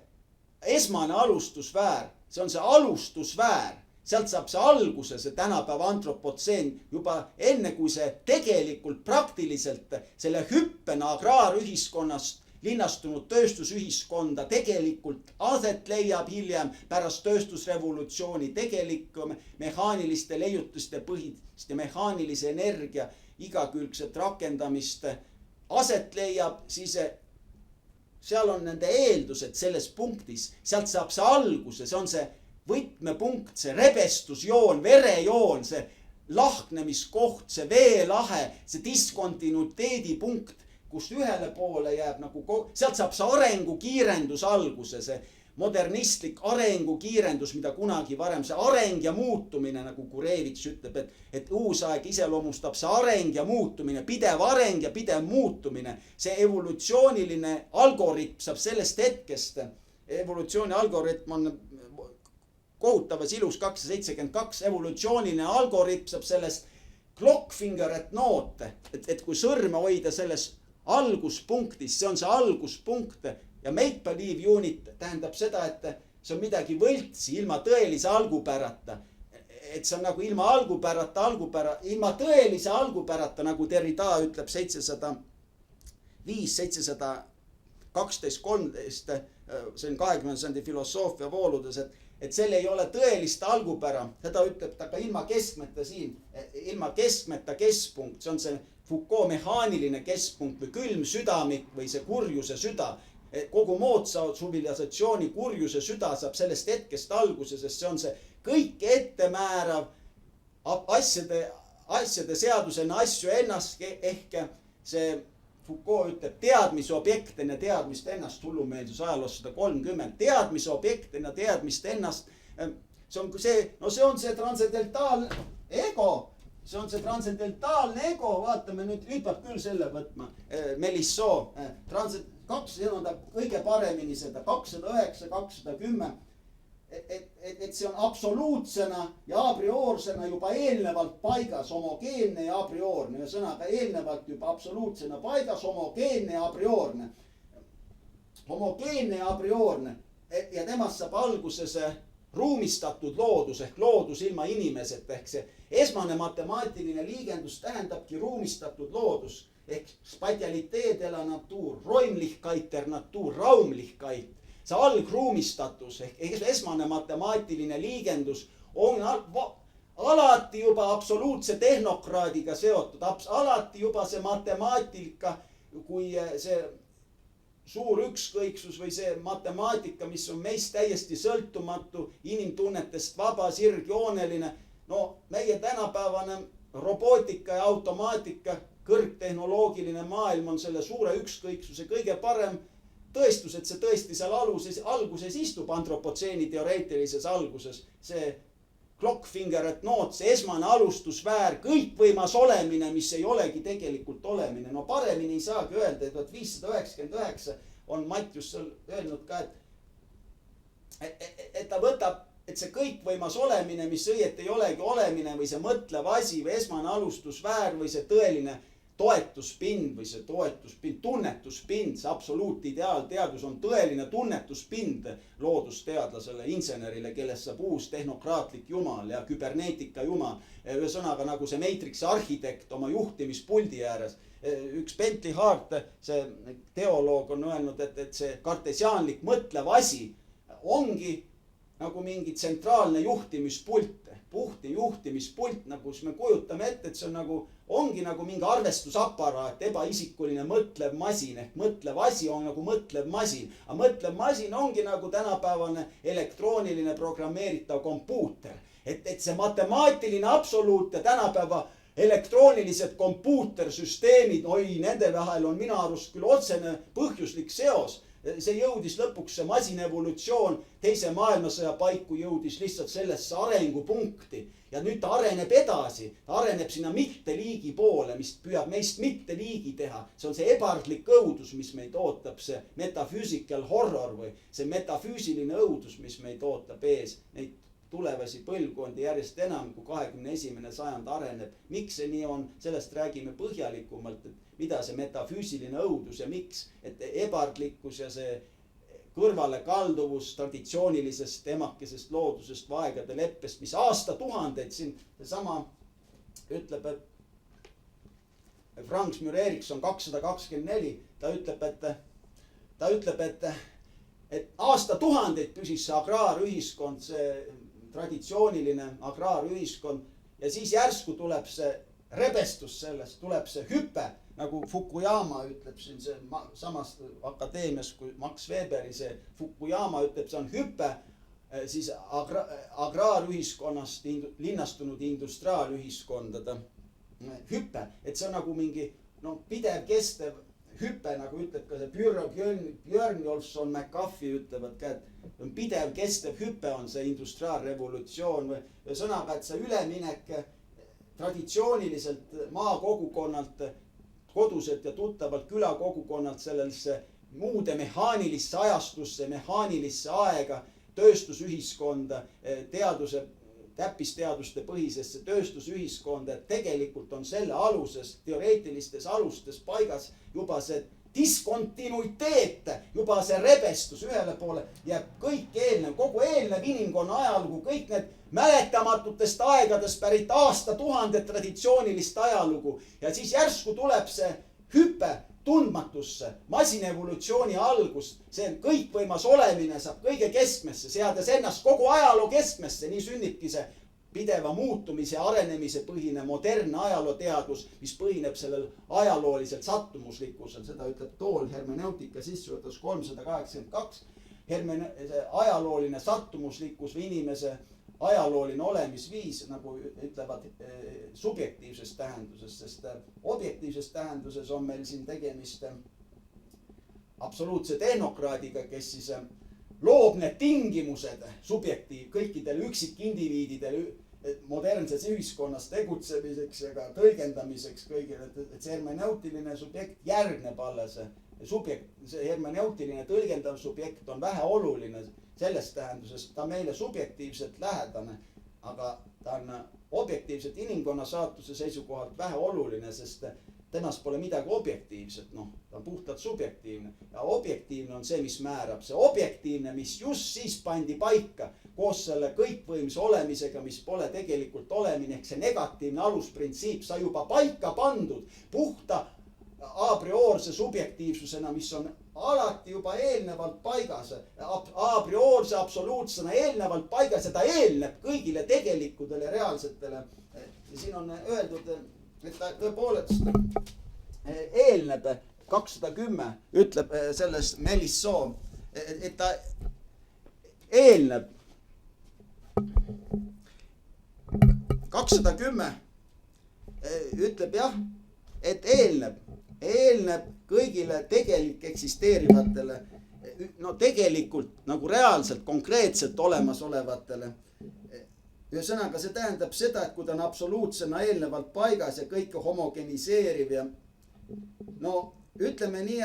esmane alustusväär, see on see alustusväär, sealt saab see alguse, see tänapäeva antropotseen juba enne, kui see tegelikult praktiliselt selle hüppena agraarühiskonnast linnastunud tööstusühiskonda tegelikult aset leiab hiljem pärast tööstusrevolutsiooni tegelikku mehaaniliste leiutiste põhist ja mehaanilise energia igakülgset rakendamist aset leiab, siis seal on nende eeldused selles punktis, sealt saab see alguse, see on see võtmepunkt, see rebestusjoon, verejoon, see lahknemiskoht, see veelahe, see diskontinuiteedi punkt, kust ühele poole jääb nagu, sealt saab see arengukiirendus alguse, see modernistlik arengukiirendus, mida kunagi varem, see areng ja muutumine, nagu Gurevitš ütleb, et uusaeg iseloomustab see areng ja muutumine, pidev areng ja pidev muutumine. See evolutsiooniline algoritm saab sellest hetkest, evolutsiooni algoritm on kohutavas ilus 272, evolutsiooniline algoritm saab sellest clock finger at note, et kui sõrme hoida selles alguspunktis, see on see alguspunkt. Ja make-believe unit tähendab seda, et see on midagi võltsi, ilma tõelise algupärata. Et see on nagu ilma algupärata, ilma tõelise algupärata, nagu Derrida ütleb 705, 712, 13, see on 20. sajandi filosoofia vooludes, et selle ei ole tõelist algupära. Seda ütleb ta ka ilma keskmeta siin, ilma keskmeta keskpunkt. See on see Foucault mehaaniline keskpunkt või külm südamik või see kurjuse süda. Kogu moodsa tsivilisatsiooni kurjuse süda saab sellest hetkest alguse, sest see on see kõik ettemäärav asjade seadusena asju ennast ehk see Foucault ütleb teadmisobjekt enne teadmist ennast, hullumeelsus ajaloos 130, teadmisobjekt enne teadmist ennast. See on see transcendentaalne ego. See on see transcendentaalne ego, vaatame nüüd peab küll selle võtma, Melissoo, see on ta kõige paremini seda, 209, 210, et see on absoluutsena ja a priorsena juba eelnevalt paigas, homogeenne ja a priorne, ja sõnaga eelnevalt juba absoluutsena paigas, homogeenne ja a priorne. Homogeenne ja a priorne ja temast saab alguse see ruumistatud loodus ehk loodus ilma inimeseta ehk see esmane matemaatiline liigendus tähendabki ruumistatud loodus ehk spatialitee de la natur, Räumlichkeit der Natur, Raumlichkeit. See algruumistatus ehk esmane matemaatiline liigendus on alati juba absoluutse tehnokraadiga seotud, alati juba see matemaatika, kui see suur ükskõiksus või see matemaatika, mis on meist täiesti sõltumatu, inimtunnetest vaba, sirgjooneline. No meie tänapäevane robootika ja automaatika, kõrgtehnoloogiline maailm on selle suure ükskõiksuse kõige parem tõestus, et see tõesti seal alguses istub antropotseeni teoreetilises alguses. See clock finger at note, see esmane alustusväär, kõikvõimas olemine, mis ei olegi tegelikult olemine. No paremini ei saagi öelda, et 1599 on Matjus öelnud ka, et ta võtab et see kõikvõimas olemine, mis õieti ei olegi olemine või see mõtlev asi või esmane alustusväär või see tõeline toetuspind või see toetuspind, tunnetuspind, see absoluutideaalteadus on tõeline tunnetuspind loodusteadlasele, insenerile, kellest saab uus tehnokraatlik jumal ja küberneetika jumal. Ühesõnaga nagu see Matrixi arhitekt oma juhtimispuldi ääres. Üks Bentley Hart, see teoloog on öelnud, et see kartesiaanlik mõtlev asi ongi nagu mingi tsentraalne juhtimispult, puhti juhtimispult, nagu me kujutame ette, et see on nagu, ongi nagu mingi arvestusaparaat, ebaisikuline mõtlev masin ehk mõtlev asi on nagu mõtlev masin. Aga mõtlev masin ongi nagu tänapäevane elektrooniline programmeeritav kompuuter. Et see matemaatiline absoluut ja tänapäeva elektroonilised kompuutersüsteemid, nende vahel on minu arust küll otsene põhjuslik seos. See jõudis lõpuks, see masinevolutsioon teise maailmasõja paiku jõudis lihtsalt sellesse arengupunkti. Ja nüüd ta areneb edasi, ta areneb sinna mitteliigi poole, mis püüab meist mitteliigi teha. See on see ebardlik õudus, mis meid ootab, see metaphysical horror või see metafüüsiline õudus, mis meid ootab ees. Neid tulevasi põlvkondi järjest enam, kui 21. sajand areneb. Miks see nii on? Sellest räägime põhjalikumalt, et mida see metafüüsiline õudus ja miks, et ebardlikkus ja see kõrvale kalduvus traditsioonilisest emakesest loodusest, vaegade leppest, mis aastatuhandeid siin seesama ütleb, et Franz Müller-Erikson 224, ta ütleb, et aastatuhandeid püsis see agraarühiskond, see traditsiooniline agraarühiskond ja siis järsku tuleb see rebestus sellest, tuleb see hüpe, nagu Fukuyama ütleb siin see samast akadeemias kui Max Weberi, see Fukuyama ütleb, see on hüpe siis agraarühiskonnast linnastunud industriaalühiskondade hüpe, et see on nagu mingi pidev kestev hüpe, nagu ütleb ka see Björnjolfsson, McAfee ütlevad ka, et pidev kestev hüpe on see industriaalrevolutsioon või sõnaga, et see üleminek traditsiooniliselt maakogukonnalt, koduselt ja tuttavalt külakogukonnalt sellesse muude mehaanilisse ajastusse, mehaanilisse aega, tööstusühiskonda, teaduse, täppisteaduste põhisesse tööstusühiskonda, et tegelikult on selle aluses, teoreetilistes alustes paigas juba see diskontinuiteet, juba see rebestus ühele poole jääb kõik eelnev, kogu eelnev inimkonna ajalugu, kõik need mäletamatutest aegadest pärit aastatuhanded traditsioonilist ajalugu ja siis järsku tuleb see hüpe tundmatusse, masinevolutsiooni algus, see kõikvõimas olemine saab kõige keskmesse, seades ennast kogu ajaloo keskmesse, nii sünnibki see pideva muutumise ja arenemise põhine modernne ajalooteadus, mis põhineb sellel ajalooliselt sattumuslikkusel, seda ütleb Tool hermeneutika sissejuhatus 382, ajalooline sattumuslikkus või inimese ajalooline olemisviis, nagu ütlevad subjektiivses tähenduses, sest objektiivses tähenduses on meil siin tegemist absoluutse tehnokraadiga, kes siis loob need tingimused kõikidele üksikindiviididele modernses ühiskonnas tegutsemiseks ja ka tõlgendamiseks kõigile, et see hermeneutiline subjekt järgneb alles. See hermeneutiline tõlgendav subjekt on väheoluline selles tähenduses, ta meile subjektiivselt lähedane, aga ta on objektiivselt inimkonna saatuse seisukohalt väheoluline, sest temast pole midagi objektiivset, ta on puhtalt subjektiivne. Ja objektiivne on see, mis määrab. See objektiivne, mis just siis pandi paika koos selle kõikvõimse olemisega, mis pole tegelikult olemine, ehk see negatiivne alusprintsiip sai juba paika pandud puhta a priorse subjektiivsusena, mis on alati juba eelnevalt paigas. A priorse absoluutsena eelnevalt paigas ja ta eelneb kõigile tegelikudele reaalsetele. Ja siin on öeldud, et ta tõepoolest eelneb 210, ütleb selles Melisson, et ta eelneb 210, ütleb jah, et eelneb kõigile tegelik eksisteerivatele, tegelikult nagu reaalselt, konkreetselt olemasolevatele. Ühesõnaga, see tähendab seda, et kui ta on absoluutsena eelnevalt paigas ja kõike homogeniseeriv ja ütleme nii,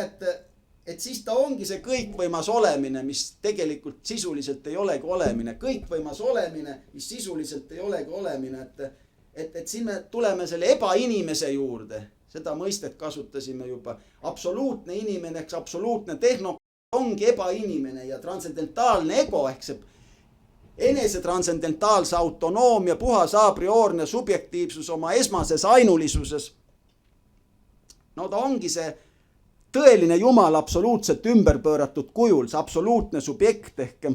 et siis ta ongi see kõikvõimas olemine, mis tegelikult sisuliselt ei olegi olemine. Kõikvõimas olemine, mis sisuliselt ei olegi olemine. Et siin me tuleme selle ebainimese juurde. Seda mõistet kasutasime juba. Absoluutne inimene, eks absoluutne tehnokraat ongi ebainimene ja transcendentaalne ego ehk see enese transcendentaalse autonoomia, puhas a priorne subjektiivsus oma esmases ainulisuses. No ta ongi see tõeline Jumal absoluutselt ümber pööratud kujul, see absoluutne subjekt ehk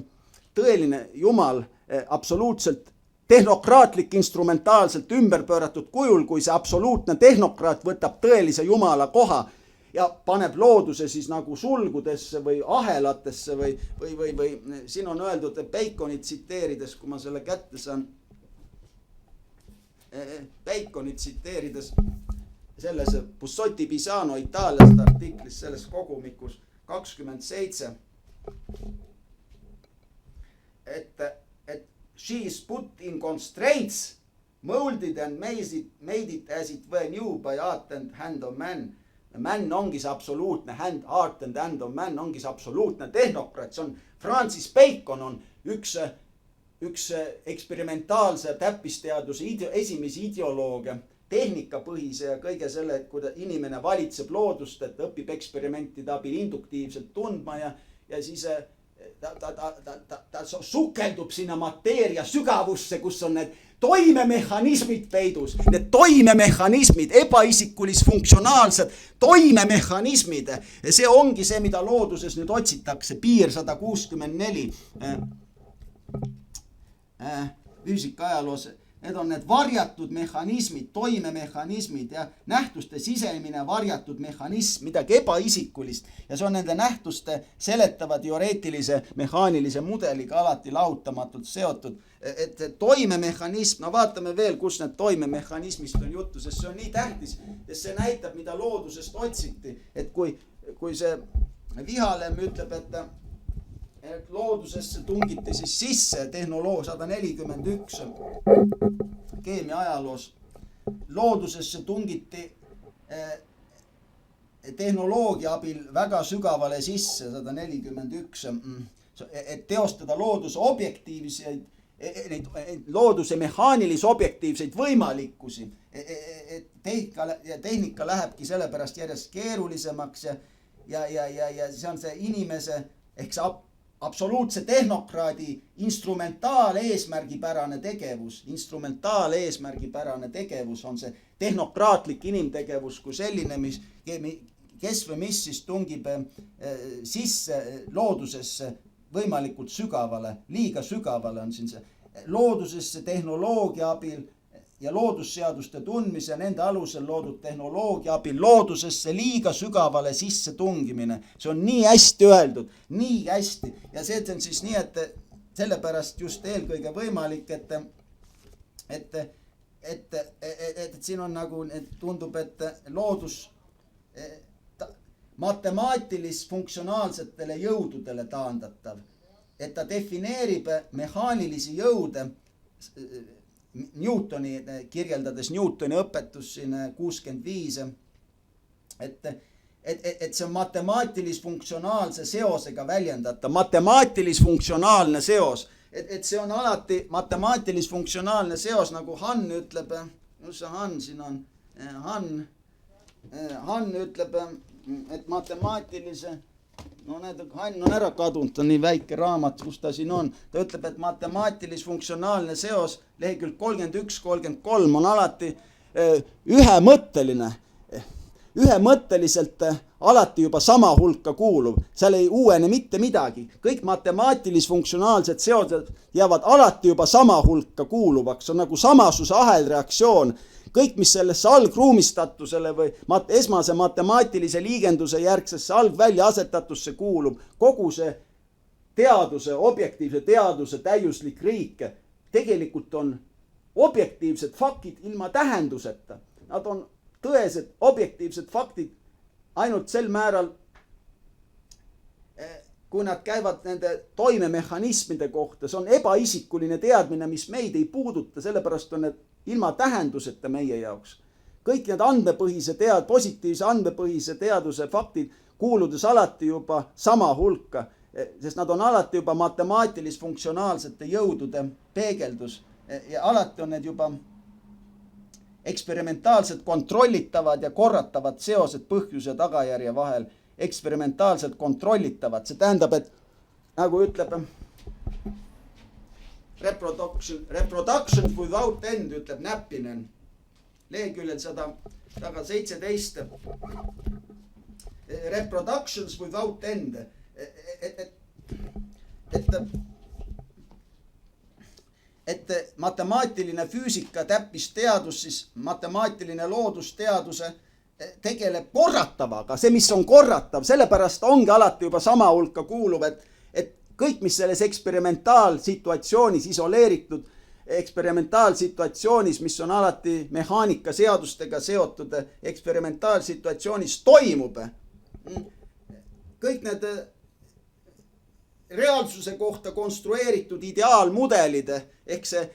tõeline Jumal absoluutselt tehnokraatlik instrumentaalselt ümber pööratud kujul, kui see absoluutne tehnokraat võtab tõelise Jumala koha ja paneb looduse siis nagu sulgudesse või ahelatesse või siin on öeldud Baconit tsiteerides, kui ma selle kätte saan, Baconit tsiteerides selles Bussotti Pisano Itaaliast artiklis, selles kogumikus 27, et she is put in constraints, molded and made it as it were new by art and hand of man. Man ongi see absoluutne art and hand of man ongi see absoluutne tehnokraat. See on Francis Bacon on üks eksperimentaalse täppisteaduse esimesi ideolooge, tehnikapõhise ja kõige selle, et kuidas inimene valitseb loodust, et õpib eksperimentide abil induktiivselt tundma ja siis ta sukeldub sinna mateeria sügavusse, kus on need toimemehhanismid peidus. Need toimemehhanismid, ebaisikulis-funktsionaalsed toimemehhanismid. See ongi see, mida looduses nüüd otsitakse. Piir 164 füüsikaajaloos. Need on need varjatud mehhanismid, toimemehhanismid ja nähtuste sisemine varjatud mehhanism, midagi ebaisikulist. Ja see on nende nähtuste seletava teoreetilise mehaanilise mudeliga alati lahutamatult seotud. Et toimemehhanism, no vaatame veel, kus need toimemehhanismist on juttu, sest see on nii tähtis, sest see näitab, mida loodusest otsiti. Et kui see Vihalem ütleb, et loodusesse tungiti siis sisse tehnoloog 141 keemia ajaloos. Loodusesse tungiti tehnoloogia abil väga sügavale sisse 141, et teostada looduse objektiivseid, looduse mehaanilisi objektiivseid võimalikkusi. Tehnika lähebki sellepärast järjest keerulisemaks ja see on see inimese ehk see absoluutse tehnokraadi instrumentaaleesmärgipärane tegevus on see tehnokraatlik inimtegevus kui selline, kes või mis siis tungib sisse loodusesse võimalikult sügavale, liiga sügavale on siin see loodusesse tehnoloogia abil ja loodusseaduste tundmise nende alusel loodud tehnoloogia abil loodusesse liiga sügavale sisse tungimine. See on nii hästi öeldud, nii hästi. Ja see on siis nii, et sellepärast just eelkõige võimalik, et siin on nagu, tundub, et loodus matemaatilis-funktsionaalsetele jõududele taandatav. Et ta defineerib mehaanilisi jõude Newtoni, kirjeldades Newtoni õpetus siin 65, et see on matemaatilis-funktsionaalse seosega väljendata. Matemaatilis-funktsionaalne seos, et see on alati matemaatilis-funktsionaalne seos, nagu Han ütleb, kus see Han siin on, Han ütleb, et matemaatilise, no näed, Han on ära kadunud, ta on nii väike raamat, kus ta siin on. Ta ütleb, et matemaatilis-funktsionaalne seos lehekülg 31-33 on alati ühemõtteliselt alati juba sama hulka kuuluv. Seal ei uuene mitte midagi. Kõik matemaatilis-funktsionaalsed seosed jäävad alati juba sama hulka kuuluvaks. See on nagu samasuse ahelreaktsioon. Kõik, mis sellesse algruumistatusele või esmase matemaatilise liigenduse järgsesse algvälja asetatusse kuulub, kogu see teaduse, objektiivse teaduse täiuslik riik, tegelikult on objektiivsed faktid ilma tähenduseta. Nad on tõesed objektiivsed faktid ainult sel määral, kui nad käivad nende toimemehhanismide kohta. See on ebaisikuline teadmine, mis meid ei puuduta, sellepärast on need ilma tähenduseta meie jaoks. Kõik need andmepõhise positiivse andmepõhise teaduse faktid kuuludes alati juba sama hulka, sest nad on alati juba matemaatilis-funktsionaalsete jõudude peegeldus ja alati on need juba eksperimentaalselt kontrollitavad ja korratavad seosed põhjuse ja tagajärje vahel, eksperimentaalselt kontrollitavad. See tähendab, et nagu ütleb reproduction without end, ütleb Näppinen leheküljel 117. Reproductions without end. Et matemaatiline füüsika, täppisteadus, siis matemaatiline loodusteaduse tegeleb korratavaga, see, mis on korratav, sellepärast ongi alati juba sama hulka kuuluv, et kõik, mis selles eksperimentaalsituatsioonis, isoleeritud eksperimentaalsituatsioonis, mis on alati mehaanikaseadustega seotud eksperimentaalsituatsioonis toimub, kõik need reaalsuse kohta konstrueeritud ideaalmudelid, ehk see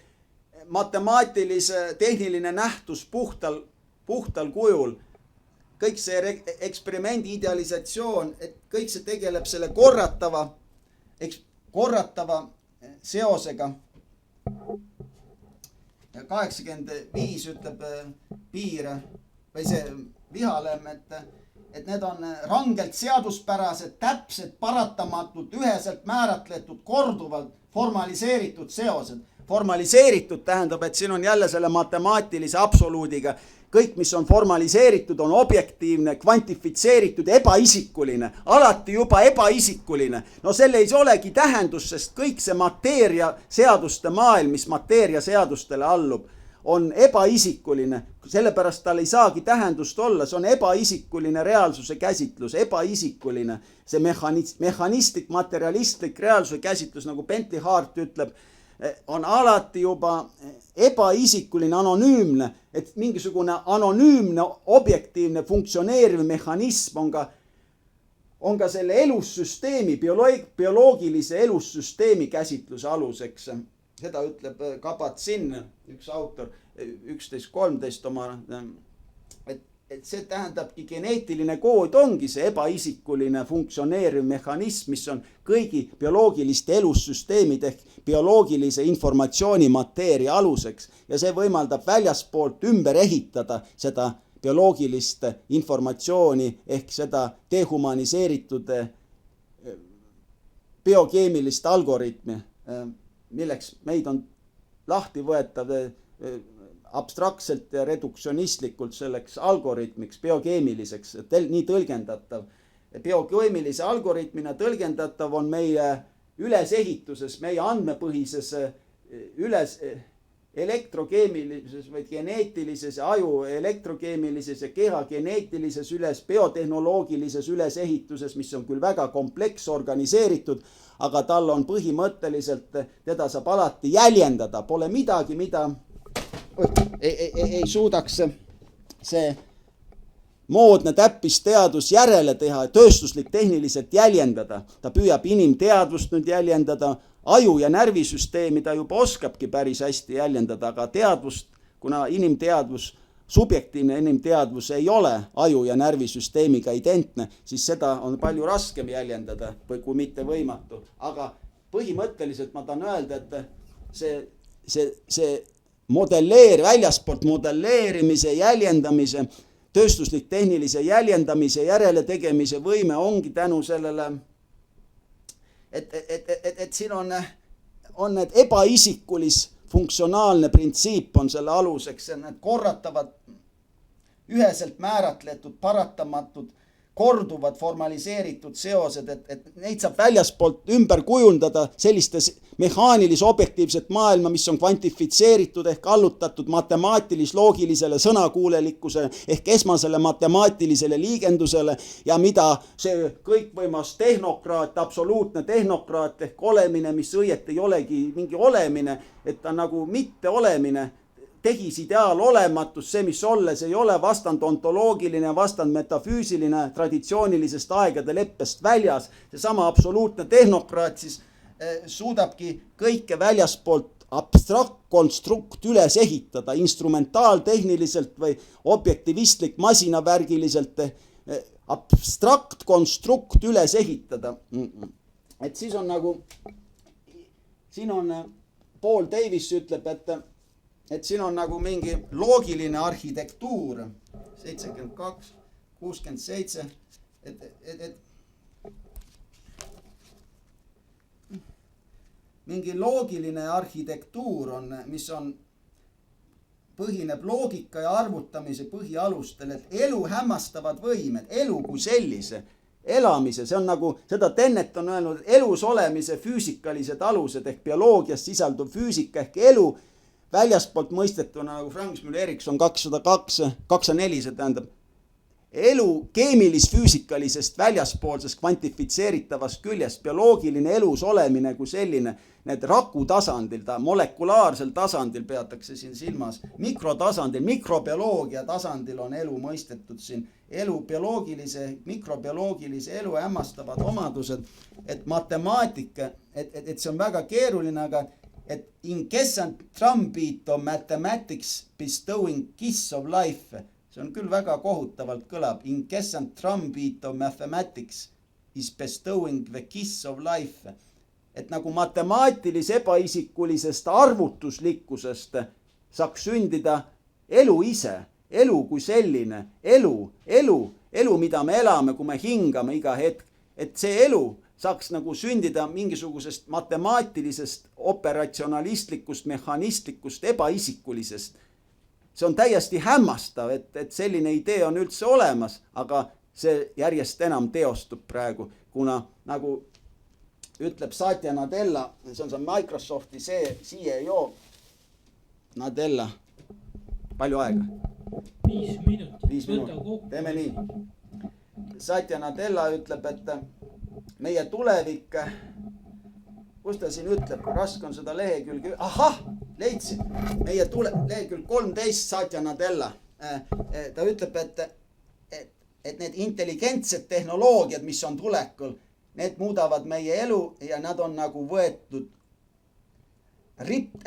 matemaatilise tehniline nähtus puhtal kujul, kõik see eksperimendi idealisatsioon, et kõik see tegeleb selle korratava seosega. Ja 85 ütleb Piir või see Vihalem, et need on rangelt seaduspärased, täpsed, paratamatult, üheselt määratletud, korduvalt formaliseeritud seosed. Formaliseeritud tähendab, et siin on jälle selle matemaatilise absoluudiga. Kõik, mis on formaliseeritud, on objektiivne, kvantifitseeritud, ebaisikuline, alati juba ebaisikuline. No selle ei olegi tähendus, sest kõik see mateeria seaduste maailm, mis mateeria seadustele allub, on ebaisikuline. Sellepärast tal ei saagi tähendust olla, see on ebaisikuline reaalsuse käsitlus, ebaisikuline. See mehhanistlik, materialistlik reaalsuse käsitlus, nagu Bentley Hart ütleb, on alati juba ebaisikuline, anonüümne, et mingisugune anonüümne, objektiivne, funktsioneeriv mehhanism on ka selle elussüsteemi, bioloogilise elussüsteemi käsitluse aluseks. Seda ütleb Kabat-Zinn, üks autor, 11.13 oma, et see tähendabki geneetiline kood ongi see ebaisikuline funktsioneeriv mehhanism, mis on kõigi bioloogiliste elussüsteemide ehk bioloogilise informatsiooni mateeria aluseks ja see võimaldab väljaspoolt ümber ehitada seda bioloogilist informatsiooni ehk seda dehumaniseeritud biokeemilist algoritmi, milleks meid on lahti võetav abstraktselt ja reduktsionistlikult selleks algoritmiks, biokeemiliseks, nii tõlgendatav. Biokeemilise algoritmina tõlgendatav on meie ülesehituses, meie andmepõhises elektrokeemilises või geneetilises ja aju elektrokeemilises ja keha geneetilises biotehnoloogilises ülesehituses, mis on küll väga kompleks organiseeritud, aga tal on põhimõtteliselt, teda saab alati jäljendada, pole midagi, mida ei suudaks see moodne täppisteadus järele teha, tööstuslik tehniliselt jäljendada. Ta püüab inimteadvust nüüd jäljendada, aju ja närvisüsteemi ta juba oskabki päris hästi jäljendada, aga teadvust, kuna subjektiivne inimteadvus ei ole aju ja närvisüsteemiga identne, siis seda on palju raskem jäljendada või kui mitte võimatu. Aga põhimõtteliselt ma tahan öelda, et see väljaspoolt modelleerimise, jäljendamise, tööstuslik tehnilise jäljendamise, järele tegemise võime ongi tänu sellele, et siin on need ebaisikulis funktsionaalne printsiip on selle aluseks, need korratavad, üheselt määratletud, paratamatud, korduvad formaliseeritud seosed, et neid saab väljaspoolt ümber kujundada sellistes mehaanilis-objektiivset maailma, mis on kvantifitseeritud ehk allutatud matemaatilis-loogilisele sõnakuulelikkusele ehk esmasele matemaatilisele liigendusele ja mida see kõikvõimas tehnokraat, absoluutne tehnokraat ehk olemine, mis õieti ei olegi mingi olemine, et ta nagu mitte olemine, tehisideaal olematus, see, mis olles ei ole vastand ontoloogiline, vastand metafüüsiline, traditsioonilisest aegade leppest väljas. Seesama absoluutne tehnokraat siis suudabki kõike väljaspoolt abstraktkonstrukt üles ehitada instrumentaaltehniliselt või objektivistlik masinavärgiliselt abstrakt konstrukt üles ehitada. Et siis on nagu, siin on Paul Davies ütleb, et siin on nagu mingi loogiline arhitektuur, 72, 67, et mingi loogiline arhitektuur on, mis on, põhineb loogika ja arvutamise põhialustel, et elu hämmastavad võimed, elu kui sellise, elamise, see on nagu, seda Dennett on öelnud, elus olemise füüsikalised alused ehk bioloogias sisalduv füüsika ehk elu väljaspoolt mõistetuna nagu Franz Müller-Erikson 202, 204, see tähendab elu keemilis-füüsikalisest väljaspoolsest kvantifitseeritavast küljest, bioloogiline elus olemine kui selline, need raku tasandil, molekulaarsel tasandil peatakse siin silmas, mikrotasandil, mikrobioloogia tasandil on elu mõistetud siin, elu bioloogilise, mikrobioloogilise elu hämmastavad omadused, et matemaatika, et see on väga keeruline, aga et incessant drumbeat of mathematics bestowing kiss of life, see on küll väga kohutavalt kõlab, incessant drumbeat of mathematics is bestowing the kiss of life. Et nagu matemaatilise ebaisikulisest arvutuslikkusest saaks sündida elu ise, elu kui selline, elu, mida me elame, kui me hingame iga hetk, et see elu saaks nagu sündida mingisugusest matemaatilisest, operatsionalistlikust, mehhanistlikust, ebaisikulisest. See on täiesti hämmastav, et selline idee on üldse olemas, aga see järjest enam teostub praegu, kuna nagu ütleb Satya Nadella, see on see Microsofti CEO Nadella, palju aega? 5 minutit. 5 minutit, teeme nii. Satya Nadella ütleb, et meie tulevik, kus ta siin ütleb, raske on seda lehekülge, ahah, leidsin, meie lehekülg 13 Satya Nadella, ta ütleb, et need intelligentsed tehnoloogiad, mis on tulekul, need muudavad meie elu ja nad on nagu võetud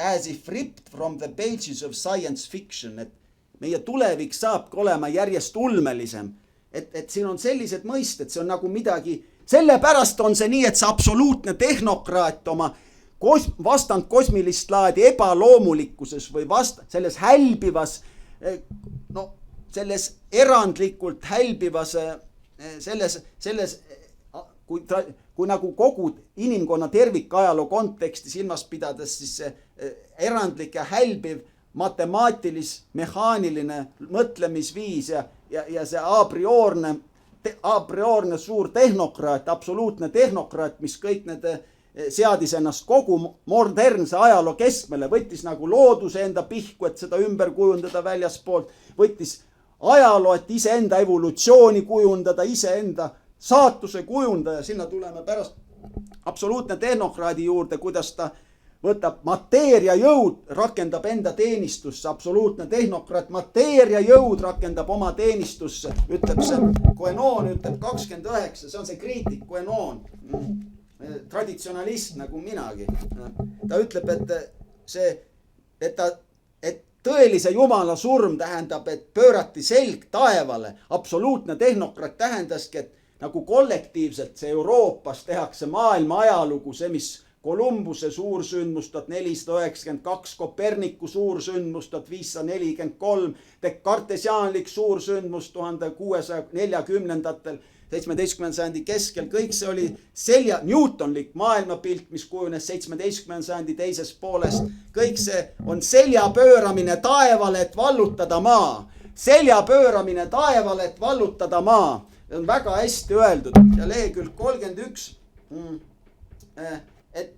as if ripped from the pages of science fiction, et meie tulevik saabki olema järjest ulmelisem, et siin on sellised mõisted, see on nagu midagi, sellepärast on see nii, et see absoluutne tehnokraat oma vastand kosmilist laadi ebaloomulikkuses või selles hälbivas, no selles erandlikult hälbivas, selles kui nagu kogu inimkonna tervikajaloo konteksti silmas pidades, siis see erandlik ja hälbiv matemaatilis-mehaaniline mõtlemisviis ja see a priorne suur tehnokraat, absoluutne tehnokraat, mis kõik need seadis ennast kogu modernse ajaloo keskmele, võttis nagu looduse enda pihku, et seda ümber kujundada väljaspoolt, võttis ajaloo, et iseenda evolutsiooni kujundada, iseenda saatuse kujundaja, sinna tuleme pärast absoluutne tehnokraadi juurde, kuidas ta võtab mateeria jõud, rakendab enda teenistusse, absoluutne tehnokraat, mateeria jõud rakendab oma teenistusse, ütleb see Guénon, ütleb 29, see on see kriitik Guénon, traditsionalist nagu minagi. Ta ütleb, et tõelise jumala surm tähendab, et pöörati selg taevale, absoluutne tehnokraat tähendaski, et nagu kollektiivselt see Euroopas tehakse maailma ajalugu, see mis Kolumbuse suursündmus 1492, Koperniku suursündmus 1543, Descartesiaanlik suursündmus 1640-ndatel, 17. sajandi keskel, kõik see oli Newtonlik maailmapilt, mis kujunes 17. sajandi teises poolest, kõik see on selja pööramine taevale, et vallutada maa. Selja pööramine taevale, et vallutada maa. See on väga hästi öeldud ja lehekülg 31, et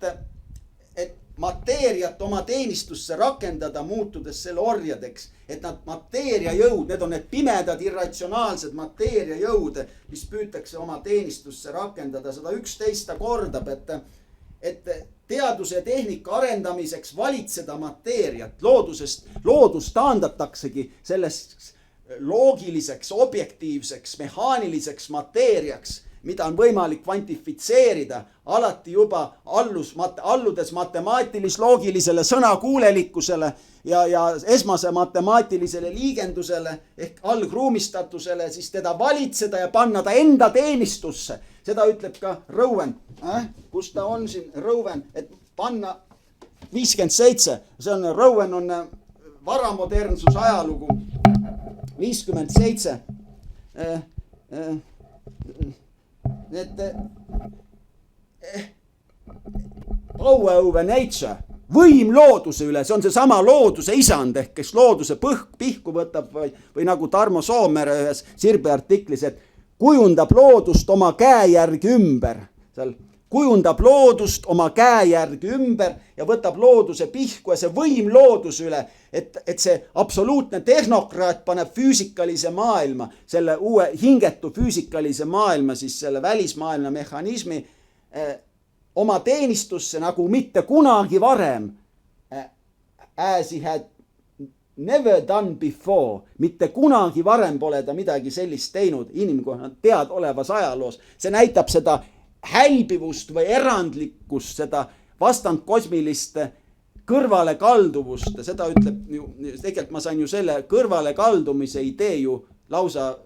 mateeriat oma teenistusse rakendada, muutudes selle orjadeks, et nad mateeria jõud, need on need pimedad, irratsionaalsed mateeria jõud, mis püütakse oma teenistusse rakendada. 111 ta kordab, et teaduse ja tehnika arendamiseks valitseda mateeriat, loodus taandataksegi sellest loogiliseks, objektiivseks, mehaaniliseks mateeriaks, mida on võimalik kvantifitseerida, alati juba alludes matemaatilis-loogilisele sõnakuulelikkusele ja esmase matemaatilisele liigendusele ehk algruumistatusele, siis teda valitseda ja panna ta enda teenistusse. Seda ütleb ka Rowan. Kus ta on siin? Rowan, et panna 57. See on, Rowan on varamodernsuse ajalugu. 57. Power over nature, võim looduse üle, see on see sama looduse isand ehk kes looduse pihku võtab või nagu Tarmo Soomere ühes Sirbe artiklis, et kujundab loodust oma käe järgi ümber, seal kujundab loodust oma käe järgi ümber ja võtab looduse pihku ja see võim looduse üle, et see absoluutne tehnokraat paneb füüsikalise maailma, selle uue hingetu füüsikalise maailma, siis selle välismaailma mehhanismi oma teenistusse nagu mitte kunagi varem, as he had never done before, mitte kunagi varem pole ta midagi sellist teinud inimkonna teadolevas ajaloos. See näitab seda hälbivust või erandlikkust, seda vastandkosmilist kõrvalekalduvust, seda ütleb ju, tegelikult ma sain ju selle kõrvalekaldumise idee ju lausa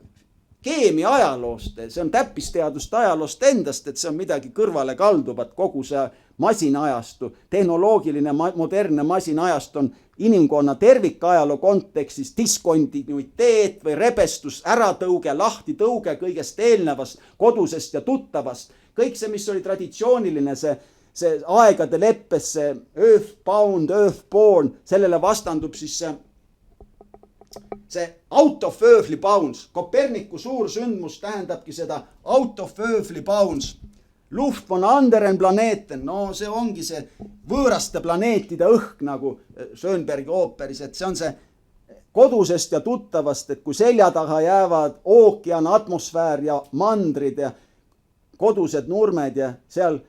keemia ajaloost, see on täppisteaduste ajaloost endast, et see on midagi kõrvale kalduvat, kogu see masinaajastu, tehnoloogiline modernne masinaajastu on inimkonna tervikajaloo kontekstis diskontinuiteet või rebestus, äratõuge, lahtitõuge kõigest eelnevast, kodusest ja tuttavast. Kõik see, mis oli traditsiooniline, see aegade leppes, see earthbound, earthborn, sellele vastandub siis see out of earthly bounds. Koperniku suur sündmus tähendabki seda out of earthly bounds. Luft von anderen planeten, no see ongi see võõraste planeetide õhk nagu Schönbergi ooperis, et see on see kodusest ja tuttavast, et kui selja taha jäävad ookean, atmosfäär ja mandrid ja kodused nurmed ja seal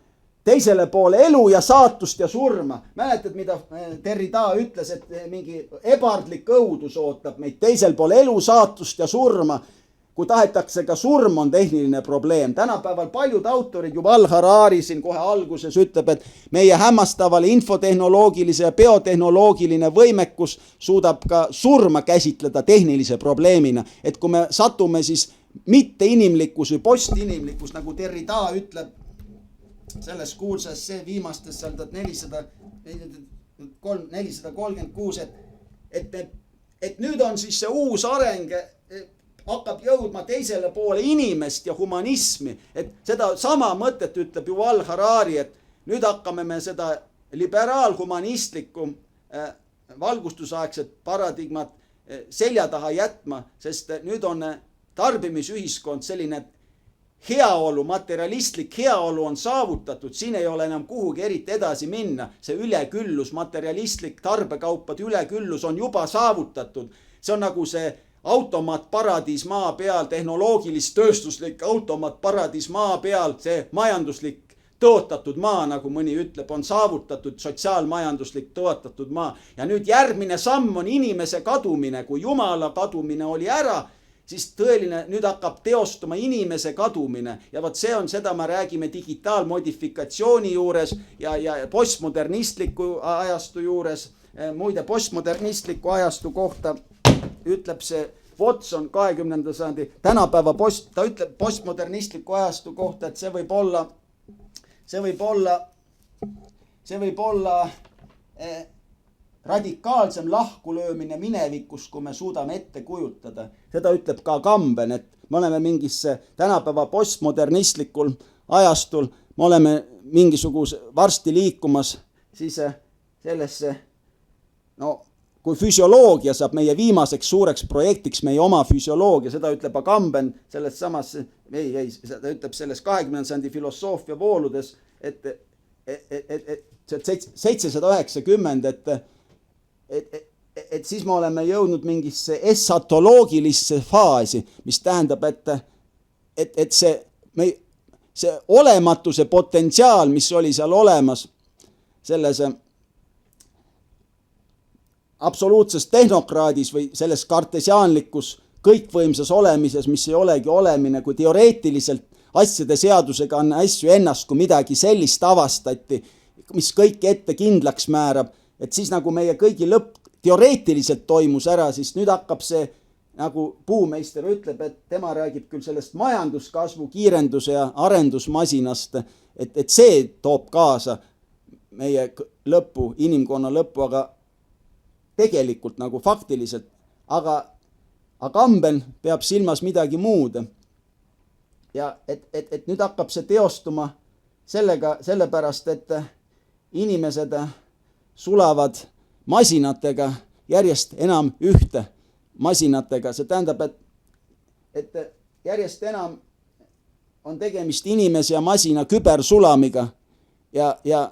teisele poole elu ja saatust ja surma. Mäletad, mida Derrida ütles, et mingi ebardlik õudus ootab meid teisel pool elu, saatust ja surma. Kui tahetakse ka surm on tehniline probleem. Tänapäeval paljud autorid, juba Al-Harari siin kohe alguses ütleb, et meie hämmastavale infotehnoloogilise ja biotehnoloogiline võimekus suudab ka surma käsitleda tehnilise probleemina. Et kui me satume siis mitte inimlikkus või postinimlikkus, nagu Derrida ütleb, selles kuulsas see viimastes 436, et nüüd on siis see uus areng, hakkab jõudma teisele poole inimest ja humanismi, et seda sama mõtet ütleb ju Al-Harari, et nüüd hakkame me seda liberaalhumanistlikku valgustusaegset paradigmat selja taha jätma, sest nüüd on tarbimisühiskond selline heaolu, materialistlik heaolu on saavutatud, siin ei ole enam kuhugi eriti edasi minna. See üleküllus, materialistlik tarbekaupade üleküllus on juba saavutatud. See on nagu see automaat paradiis maa peal, tehnoloogilis-tööstuslik automaat paradiis maa peal, see majanduslik tõotatud maa, nagu mõni ütleb, on saavutatud, sotsiaalmajanduslik tõotatud maa. Ja nüüd järgmine samm on inimese kadumine, kui Jumala kadumine oli ära, siis tõeline, nüüd hakkab teostuma inimese kadumine ja vot see on, seda me räägime digitaalmodifikatsiooni juures ja postmodernistliku ajastu juures. Muide, postmodernistliku ajastu kohta ütleb see Watson 20. sajandi tänapäeva ta ütleb postmodernistliku ajastu kohta, et see võib olla radikaalsem lahkulöömine minevikus, kui me suudame ette kujutada. Seda ütleb ka Kamben, et me oleme mingisse tänapäeva postmodernistlikul ajastul, me oleme mingisuguse varsti liikumas siis sellesse, no kui füsioloogia saab meie viimaseks suureks projektiks, meie oma füsioloogia, seda ütleb Agamben selles samas, ta ütleb selles 20. sajandi filosoofia vooludes, et 790, et siis me oleme jõudnud mingisse esatoloogilisse faasi, mis tähendab, et see olematuse potentsiaal, mis oli seal olemas, selles absoluutses tehnokraadis või selles kartesiaanlikus kõikvõimsas olemises, mis ei olegi olemine, kui teoreetiliselt asjade seadusega on asju ennast, kui midagi sellist avastati, mis kõik ette kindlaks määrab, et siis nagu meie kõigi lõpp teoreetiliselt toimus ära, siis nüüd hakkab see, nagu Puumeister ütleb, et tema räägib küll sellest majanduskasvu kiirenduse ja arendusmasinast, et see toob kaasa meie lõppu, inimkonna lõppu, aga tegelikult nagu faktiliselt, aga Agamben peab silmas midagi muud. Ja et nüüd hakkab see teostuma sellepärast, et inimesed sulavad masinatega järjest enam ühte masinatega. See tähendab, et järjest enam on tegemist inimese ja masina kübersulamiga ja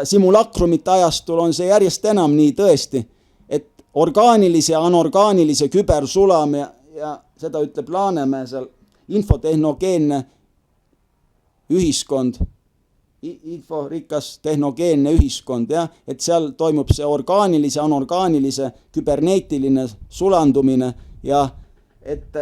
simulakrumite ajastul on see järjest enam nii tõesti, et orgaanilise ja anorgaanilise kübersulam ja seda ütleb Laanemäe seal infotehnogeenne ühiskond, inforikas tehnogeenne ühiskond, et seal toimub see orgaanilise, anorgaanilise, küberneetiline sulandumine ja et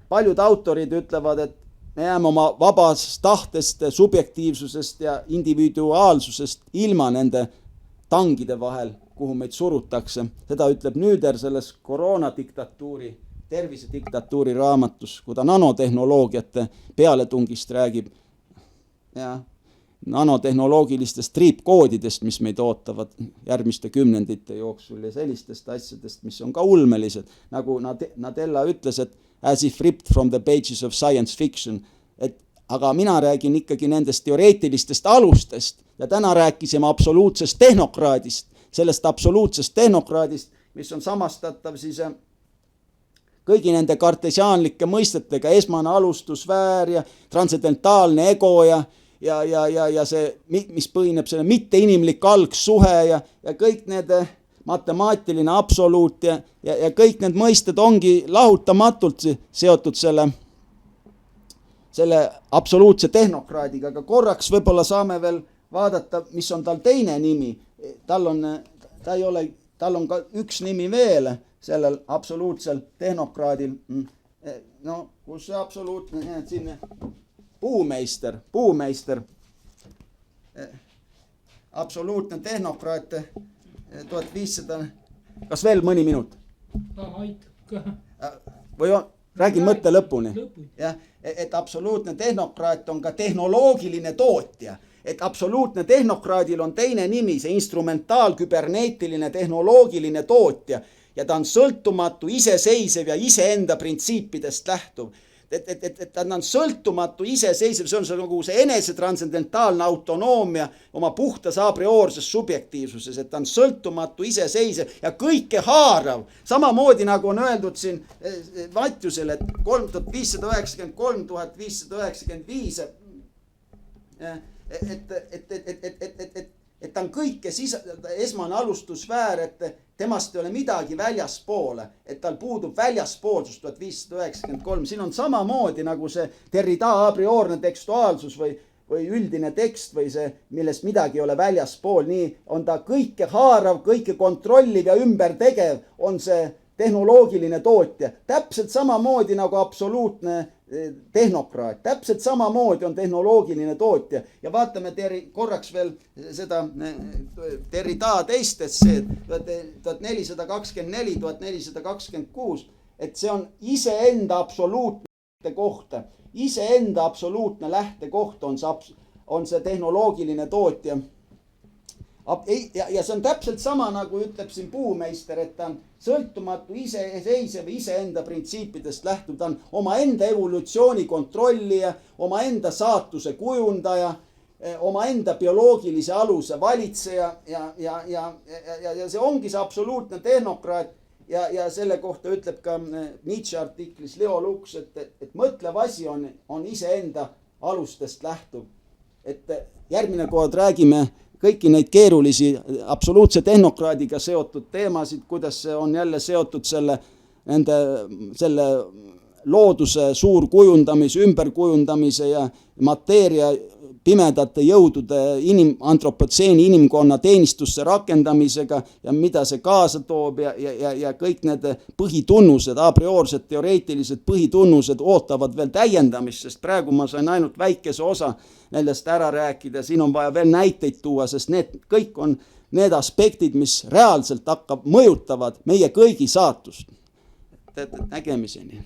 paljud autorid ütlevad, et me jääme oma vabast tahtest, subjektiivsusest ja individuaalsusest ilma nende tangide vahel, kuhu meid surutakse. Seda ütleb Nüüder selles koroonadiktatuuri, tervisediktatuuri raamatus, kui ta nanotehnoloogiate pealetungist räägib ja nanotehnoloogilistest triipkoodidest, mis meid ootavad järgmiste kümnendite jooksul ja sellistest asjadest, mis on ka ulmelised. Nagu Nadella ütles, et as if ripped from the pages of science fiction. Aga mina räägin ikkagi nendest teoreetilistest alustest ja täna rääkisime absoluutsest tehnokraadist, sellest absoluutsest tehnokraadist, mis on samastatav siis kõigi nende kartesiaanlike mõistetega, esmane alustusväär ja transcendentaalne ego ja see, mis põhineb selle mitteinimlik algsuhe ja kõik need matemaatiline absoluut ja kõik need mõisted ongi lahutamatult seotud selle absoluutse tehnokraadiga, aga korraks võib-olla saame veel vaadata, mis on tal teine nimi. Tal on ka üks nimi veel sellel absoluutsel tehnokraadil. No, kus see absoluutne, siin Puumeister. Absoluutne tehnokraat 1500, kas veel mõni minut? Aitab ka. Või räägin mõtte lõpuni. Ja, et absoluutne tehnokraat on ka tehnoloogiline tootja. Et absoluutne tehnokraadil on teine nimi, see instrumentaalküberneetiline tehnoloogiline tootja. Ja ta on sõltumatu, iseseisev ja iseenda printsiipidest lähtuv. Et ta on sõltumatu, iseseisev, see on nagu see enese transcendentaalne autonoomia oma puhtas a priorses subjektiivsuses, et ta on sõltumatu, iseseisev ja kõike haarav. Samamoodi nagu on öeldud siin Vatjusel, et 3593, 1595, et ta on kõike esmane alustusväär, et temast ei ole midagi väljaspoole, et tal puudub väljaspoolsus 1593. Siin on samamoodi nagu see Derrida a priorne tekstuaalsus või üldine tekst või see, millest midagi ei ole väljaspool. Nii on ta kõike haarav, kõike kontrolliv ja ümbertegev on see tehnoloogiline tootja. Täpselt samamoodi nagu absoluutne tehnokraat. Täpselt samamoodi on tehnoloogiline tootja. Ja vaatame korraks veel seda Derrida teistest, see 1424, 1426, et see on iseenda absoluutne koht. Iseenda absoluutne lähtekoht on see tehnoloogiline tootja. Ja see on täpselt sama, nagu ütleb siin Puumeister, et ta on sõltumatu, iseseisev, iseenda printsiipidest lähtuv. Ta on omaenda evolutsiooni kontrollija, omaenda saatuse kujundaja, omaenda bioloogilise aluse valitseja ja see ongi see absoluutne tehnokraat. Ja selle kohta ütleb ka Nietzsche artiklis Leo Luks, et mõtlev asi on iseenda alustest lähtuv. Et järgmine kord räägime kõiki neid keerulisi absoluutse tehnokraadiga seotud teemasid, kuidas see on jälle seotud selle looduse suurkujundamise, ümberkujundamise ja mateeria pimedate jõudude antropotseeni inimkonna teenistusse rakendamisega ja mida see kaasa toob ja kõik need põhitunnused, a priorsed teoreetilised põhitunnused ootavad veel täiendamist, sest praegu ma sain ainult väikese osa nendest ära rääkida, siin on vaja veel näiteid tuua, sest need kõik on need aspektid, mis reaalselt mõjutavad meie kõigi saatust. Nägemiseni.